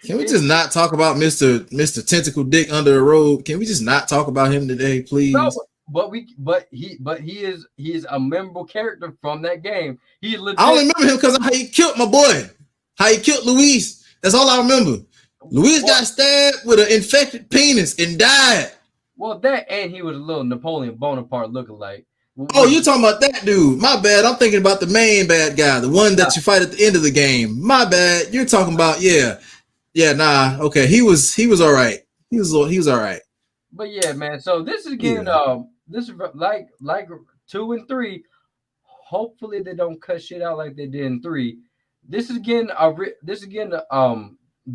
Can we just not talk about Mr. Tentacle Dick under the road? Can we just not talk about him today, No, please? he is a memorable character from that game. He legit. I only remember him because of how he killed my boy, how he killed Luis. That's all I remember. Luis got stabbed with an infected penis and died. Well, that and he was a little Napoleon Bonaparte lookalike. Oh, you're talking about that dude. My bad. I'm thinking about the main bad guy, the one that you fight at the end of the game. My bad. You're talking about nah. Okay, he was all right. He was all right. But yeah, man. So this is again, this is like 2 and 3. Hopefully they don't cut shit out like they did in 3. This is again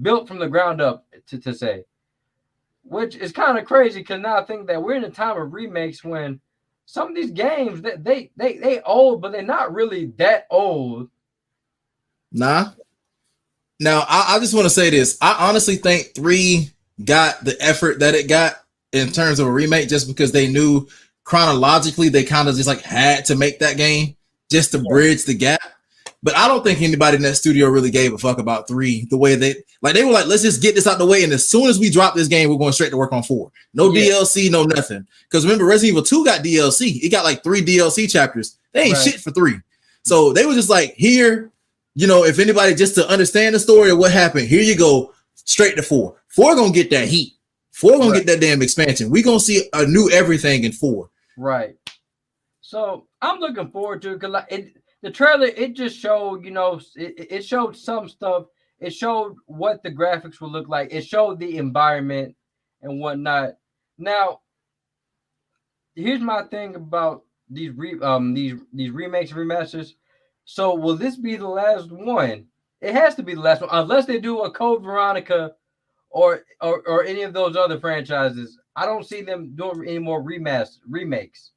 built from the ground up to say, which is kind of crazy because now I think that we're in a time of remakes when some of these games that they old, but they're not really that old. Nah. Now I just want to say this. I honestly think 3 got the effort that it got in terms of a remake just because they knew chronologically they kind of just like had to make that game just to bridge the gap. But I don't think anybody in that studio really gave a fuck about 3 the way they were like, let's just get this out the way. And as soon as we drop this game, we're going straight to work on 4. No DLC, no nothing. Because remember, Resident Evil 2 got DLC. It got like 3 DLC chapters. They ain't shit for 3. So they were just like, here, if anybody just to understand the story of what happened, here you go, straight to 4. 4 gonna get that heat. 4 gonna get that damn expansion. We gonna see a new everything in 4. Right. So I'm looking forward to it because the trailer, it just showed, it showed some stuff. It showed what the graphics would look like. It showed the environment and whatnot. Now, here's my thing about these remakes and remasters. So will this be the last one? It has to be the last one, unless they do a Code Veronica or any of those other franchises. I don't see them doing any more remakes.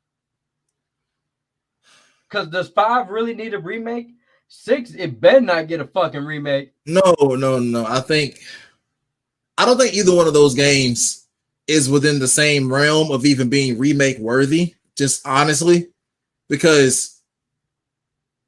Because does 5 really need a remake? 6, it better not get a fucking remake. No. I don't think either one of those games is within the same realm of even being remake worthy. Just honestly, because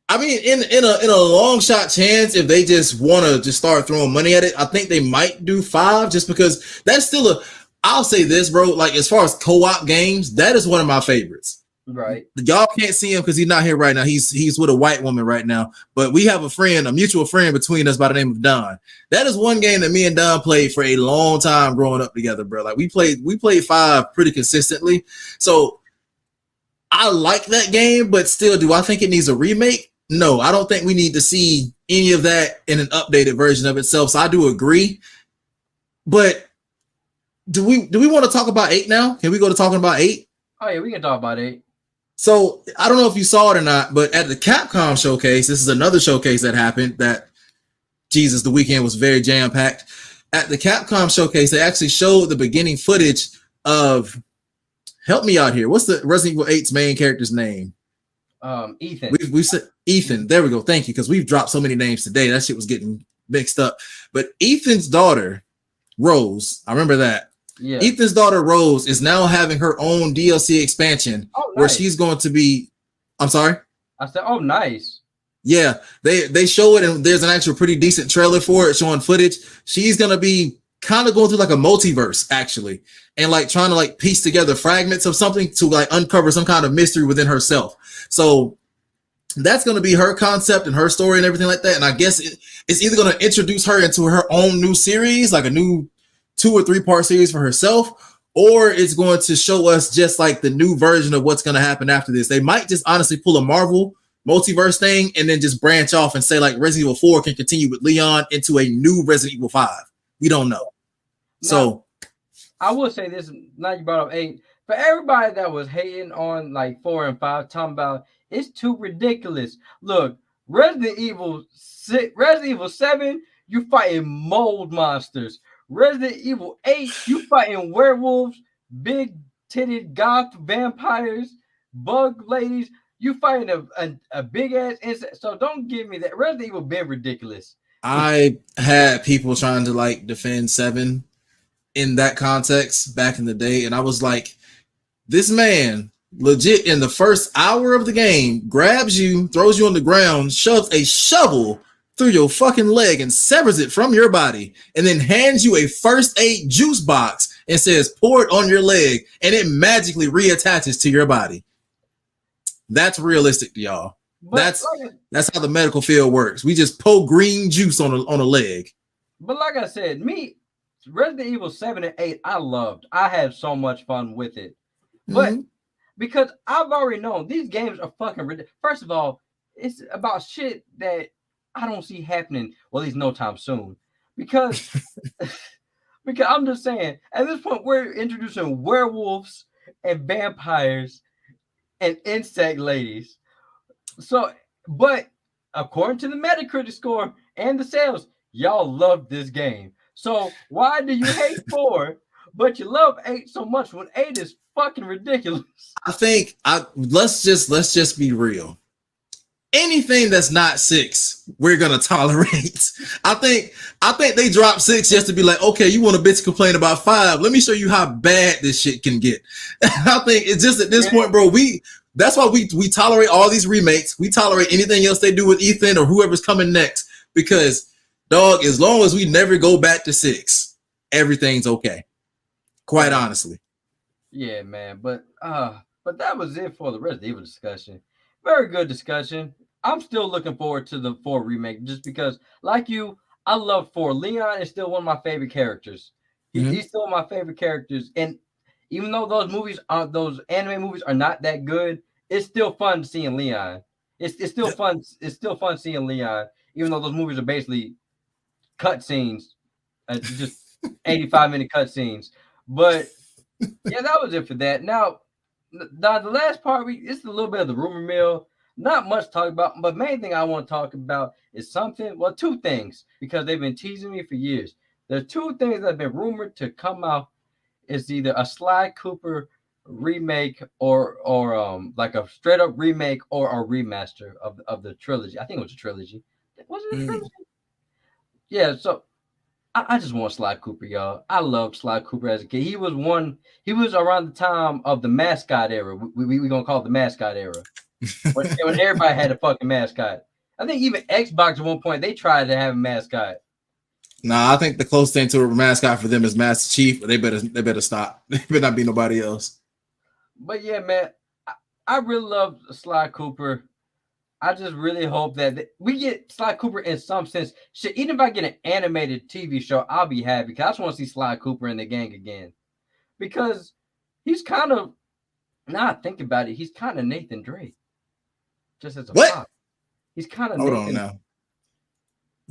I mean, in a long shot chance, if they just want to just start throwing money at it, I think they might do 5 just because that's still I'll say this, bro. Like as far as co-op games, that is one of my favorites. Right. Y'all can't see him because he's not here right now. He's with a white woman right now. But we have a mutual friend between us by the name of Don. That is one game that me and Don played for a long time growing up together, bro. Like we played 5 pretty consistently. So I like that game, but still, do I think it needs a remake? No, I don't think we need to see any of that in an updated version of itself. So I do agree. But do we want to talk about 8 now? Can we go to talking about 8? Oh yeah, we can talk about 8. So I don't know if you saw it or not, but at the Capcom showcase, this is another showcase that happened that the weekend was very jam-packed. At the Capcom showcase, they actually showed the beginning footage of, help me out here, what's the Resident Evil 8's main character's name? Ethan. We said Ethan. There we go. Thank you, because we've dropped so many names today. That shit was getting mixed up. But Ethan's daughter, Rose, I remember that. Yeah. Ethan's daughter Rose is now having her own DLC expansion where she's going to be. I'm sorry. I said, "Oh, nice." Yeah, they show it, and there's an actual pretty decent trailer for it showing footage. She's gonna be kind of going through like a multiverse actually, and like trying to like piece together fragments of something to like uncover some kind of mystery within herself. So that's going to be her concept and her story and everything like that. And I guess it's either going to introduce her into her own new series, like a new 2 or 3 part series for herself, or it's going to show us just like the new version of what's going to happen after this. They might just honestly pull a Marvel multiverse thing and then just branch off and say like Resident Evil 4 can continue with Leon into a new Resident Evil 5. We don't know. So I will say this, now you brought up 8. For everybody that was hating on like 4 and 5, talking about it's too ridiculous. Look, Resident Evil 7, you fighting mold monsters. Resident Evil 8, you fighting werewolves, big titted goth vampires, bug ladies. You fighting a big ass insect. So don't give me that. Resident Evil been ridiculous. I had people trying to like defend 7 in that context back in the day, and I was like, this man legit in the first hour of the game grabs you, throws you on the ground, shoves a shovel through your fucking leg and severs it from your body, and then hands you a first aid juice box and says pour it on your leg, and it magically reattaches to your body. That's realistic to y'all. But that's how the medical field works. We just pour green juice on a leg. But like I said, Resident Evil 7 and 8, I loved. I had so much fun with it. But because I've already known these games are fucking ridiculous. First of all, it's about shit that I don't see happening, well, at least no time soon. Because I'm just saying, at this point, we're introducing werewolves and vampires and insect ladies. So, but according to the Metacritic score and the sales, y'all love this game. So why do you hate 4, but you love 8 so much when 8 is fucking ridiculous? I think let's just be real. Anything that's not 6, we're gonna tolerate. I think they dropped 6 just to be like, okay, you want a bitch complain about 5? Let me show you how bad this shit can get. I think it's just at this point, bro. That's why we tolerate all these remakes. We tolerate anything else they do with Ethan or whoever's coming next, because dog, as long as we never go back to 6, everything's okay. Quite honestly. Yeah, man. But that was it for the Resident Evil discussion. Very good discussion. I'm still looking forward to the 4 remake just because, like you, I love 4. Leon is still one of my favorite characters. He's still one of my favorite characters. And even though those anime movies are not that good, it's still fun seeing Leon. It's still fun. It's still fun seeing Leon, even though those movies are basically cutscenes, just 85-minute cutscenes. But yeah, that was it for that. Now, the last part, it's a little bit of the rumor mill. Not much to talk about, but main thing I want to talk about is 2 things, because they've been teasing me for years. There's 2 things that have been rumored to come out. It's either a Sly Cooper remake or like a straight up remake or a remaster of the trilogy. I think it was a trilogy. Wasn't it a trilogy? Yeah, so I just want Sly Cooper, y'all. I loved Sly Cooper as a kid. He was around the time of the mascot era. We gonna call it the mascot era. when everybody had a fucking mascot. I think even Xbox at one point they tried to have a mascot. Nah, I think the closest thing to a mascot for them is Master Chief, but they better stop. They better not be nobody else. But yeah, man, I really love Sly Cooper. I just really hope that we get Sly Cooper in some sense. Shit, even if I get an animated TV show, I'll be happy, because I just want to see Sly Cooper in the gang again. Because he's kind of, now I think about it, he's kind of Nathan Drake. Just as a pop. He's kind of Hold on now.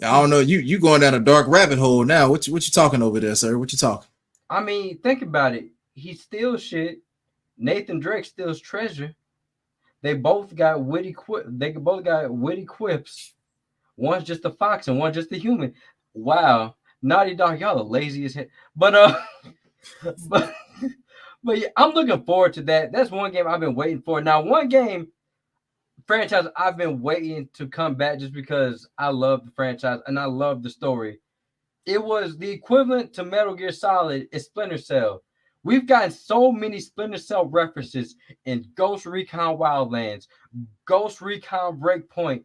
I don't know. You going down a dark rabbit hole now. What you talking over there, sir? What you talking? I mean, think about it. He steals shit. Nathan Drake steals treasure. They both got witty quips. One's just a fox and one's just a human. Wow, Naughty Dog, y'all the laziest hit. But but yeah, I'm looking forward to that. That's one game I've been waiting for. Now, one game franchise I've been waiting to come back just because I love the franchise and I love the story. It was the equivalent to Metal Gear Solid is Splinter Cell. We've gotten so many Splinter Cell references in Ghost Recon Wildlands, Ghost Recon Breakpoint.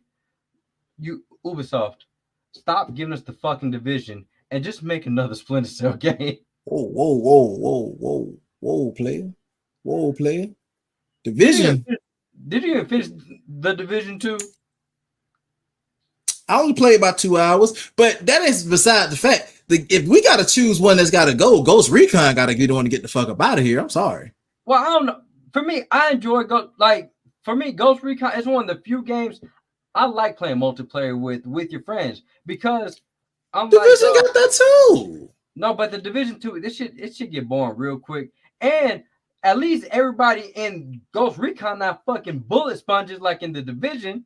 You Ubisoft, stop giving us the fucking Division and just make another Splinter Cell game. Whoa, player. Whoa, player. Division. Did you even finish the Division 2? I only played about 2 hours, but that is beside the fact. If we got to choose one that's got to go, Ghost Recon got to get on to get the fuck up out of here. I'm sorry. Well, I don't know. For me, I enjoy Ghost Recon is one of the few games I like playing multiplayer with your friends because I'm Division got that too. No, but the Division 2, it should get boring real quick. And at least everybody in Ghost Recon not fucking bullet sponges like in the Division.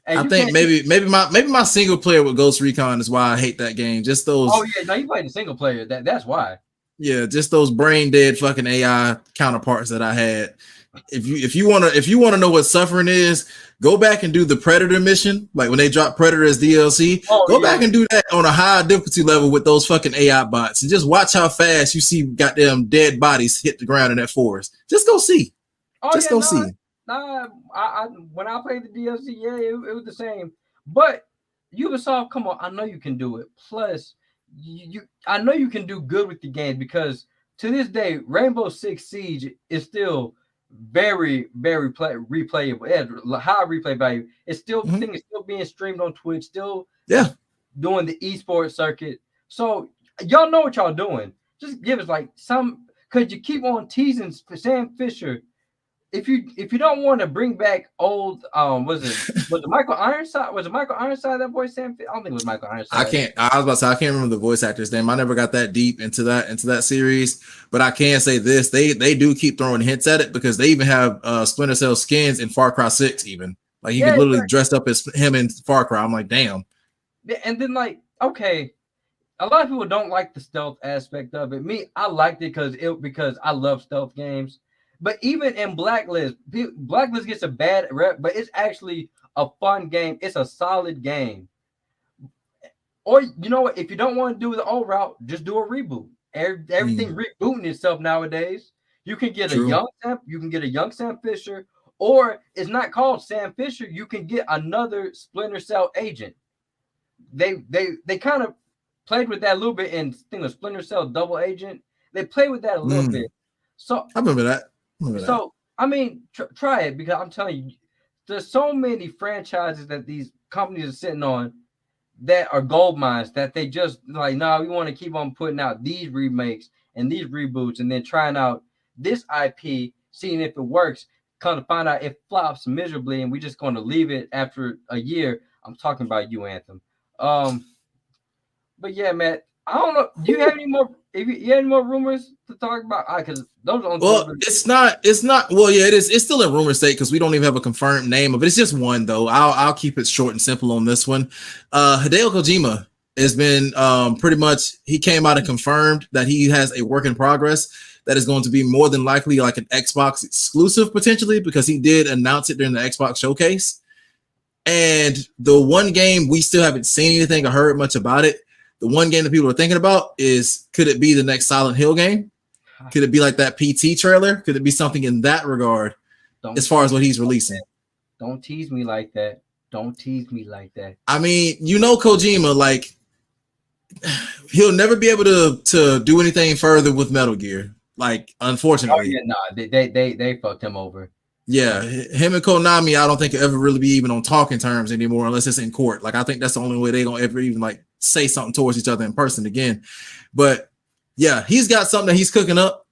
And I think maybe my single player with Ghost Recon is why I hate that game. Just those. Oh yeah, no, you played the single player. That's why. Yeah, just those brain dead fucking AI counterparts that I had. If you wanna know what suffering is, go back and do the Predator mission. Like when they drop Predator as DLC, go back and do that on a high difficulty level with those fucking AI bots, and just watch how fast you see goddamn dead bodies hit the ground in that forest. Just go see. See. Nah, I when I played the DLC, yeah, it was the same. But Ubisoft, come on, I know you can do it. Plus, I know you can do good with the game because to this day, Rainbow Six Siege is still very, very replayable. It has high replay value. It's still thing is still being streamed on Twitch, still doing the esports circuit. So y'all know what y'all doing. Just give us like some, because you keep on teasing Sam Fisher. If you don't want to bring back old, was it Michael Ironside? Was it Michael Ironside that voice Sam? I don't think it was Michael Ironside. I was about to say I can't remember the voice actor's name. I never got that deep into that series, but I can say this: they do keep throwing hints at it because they even have Splinter Cell skins in Far Cry 6. Even like you can literally dress up as him in Far Cry. I'm like, damn. And then okay, a lot of people don't like the stealth aspect of it. Me, I liked it because I love stealth games. But even in Blacklist gets a bad rep, but it's actually a fun game. It's a solid game. Or you know what? If you don't want to do the old route, just do a reboot. Everything rebooting itself nowadays. You can get a young Sam Fisher, or it's not called Sam Fisher. You can get another Splinter Cell agent. They kind of played with that a little bit in Splinter Cell Double Agent. They played with that a little bit. So I remember that. So, I mean, try it because I'm telling you, there's so many franchises that these companies are sitting on that are gold mines that they just like, we want to keep on putting out these remakes and these reboots and then trying out this IP, seeing if it works, come to find out it flops miserably and we're just going to leave it after a year. I'm talking about you, Anthem. But yeah, Matt, I don't know. Do you have any more? If you have any more rumors to talk about, because those are it's not. Well, yeah, it is. It's still in rumor state because we don't even have a confirmed name of it. It's just one though. I'll keep it short and simple on this one. Hideo Kojima has been pretty much. He came out and confirmed that he has a work in progress that is going to be more than likely like an Xbox exclusive potentially because he did announce it during the Xbox showcase. And the one game we still haven't seen anything or heard much about it. The one game that people are thinking about is, could it be the next Silent Hill game? Could it be like that PT trailer? Could it be something in that regard as far as what he's releasing? Don't tease me like that. Don't tease me like that. I mean, Kojima, like, he'll never be able to do anything further with Metal Gear. Like, unfortunately. Oh, yeah, they fucked him over. Yeah, him and Konami, I don't think he'll ever really be even on talking terms anymore unless it's in court. Like, I think that's the only way they're going to ever even, like, say something towards each other in person again. But, yeah, he's got something that he's cooking up.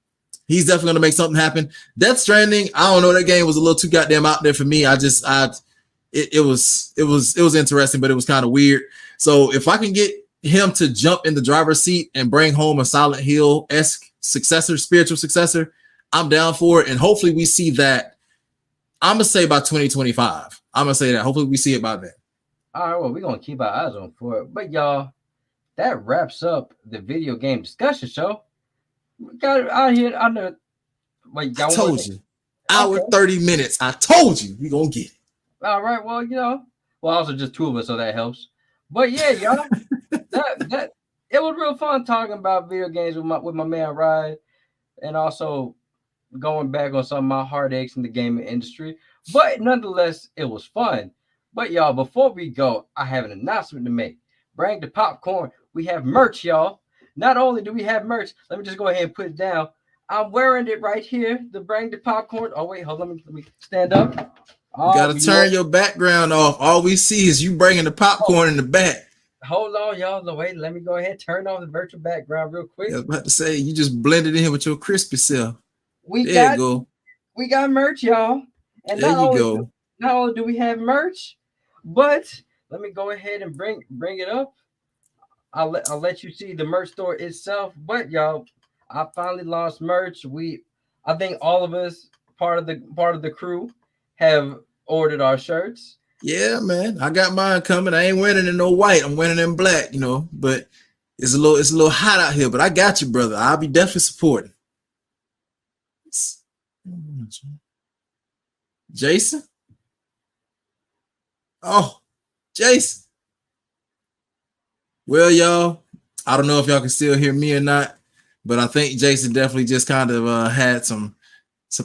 He's definitely going to make something happen. Death Stranding, I don't know. That game was a little too goddamn out there for me. It was interesting, but it was kind of weird. So if I can get him to jump in the driver's seat and bring home a Silent Hill-esque spiritual successor, I'm down for it. And hopefully we see that. I'm going to say by 2025. I'm going to say that. Hopefully we see it by then. All right, well, we're going to keep our eyes on for it. But, y'all, that wraps up the video game discussion show. We got it out here under. Wait, I told you. Hour 30 minutes. I told you we're going to get it. All right, well, also just two of us, so that helps. But, yeah, y'all, it was real fun talking about video games with my man Ryan, and also going back on some of my heartaches in the gaming industry. But nonetheless, it was fun. But y'all, before we go, I have an announcement to make. Brang Da Popcorn. We have merch, y'all. Not only do we have merch, let me just go ahead and put it down. I'm wearing it right here, the Brang Da Popcorn. Oh wait, hold on, let me stand up. You gotta turn your background off. All we see is you bringing the popcorn in the back. Hold on, y'all. No, wait, let me go ahead and turn off the virtual background real quick. I was about to say, you just blended in with your crispy self. We got merch, y'all. And there you go. Not only do we have merch, but let me go ahead and bring it up. I'll let you see the merch store itself. But y'all, I finally launched merch. I think all of us, part of the crew, have ordered our shirts. Yeah, man. I got mine coming. I ain't wearing it in no white. I'm wearing it in black, you know, but it's a little hot out here, but I got you, brother. I'll be definitely supporting. Jason? Oh, Jason. Well, y'all, I don't know if y'all can still hear me or not, but I think Jason definitely just kind of had some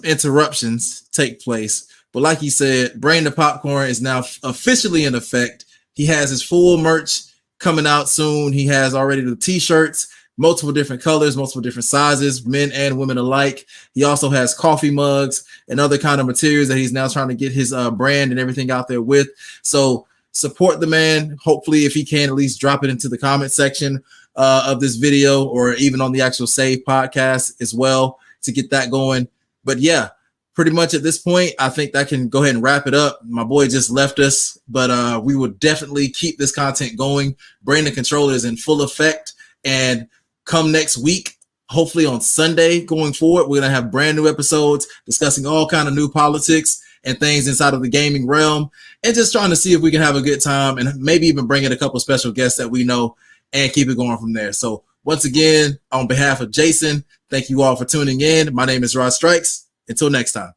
interruptions take place. But like he said, Brang Da Popcorn is now officially in effect. He has his full merch coming out soon. He has already the t-shirts, multiple different colors, multiple different sizes, men and women alike. He also has coffee mugs and other kind of materials that he's now trying to get his brand and everything out there with. So support the man. Hopefully, if he can, at least drop it into the comment section of this video or even on the actual Save podcast as well to get that going. But yeah, pretty much at this point, I think that can go ahead and wrap it up. My boy just left us, but we will definitely keep this content going. Bring the controllers in full effect. And come next week, hopefully on Sunday going forward, we're going to have brand new episodes discussing all kind of new politics and things inside of the gaming realm, and just trying to see if we can have a good time and maybe even bring in a couple special guests that we know and keep it going from there. So once again, on behalf of Jason, thank you all for tuning in. My name is Rod Strikes. Until next time.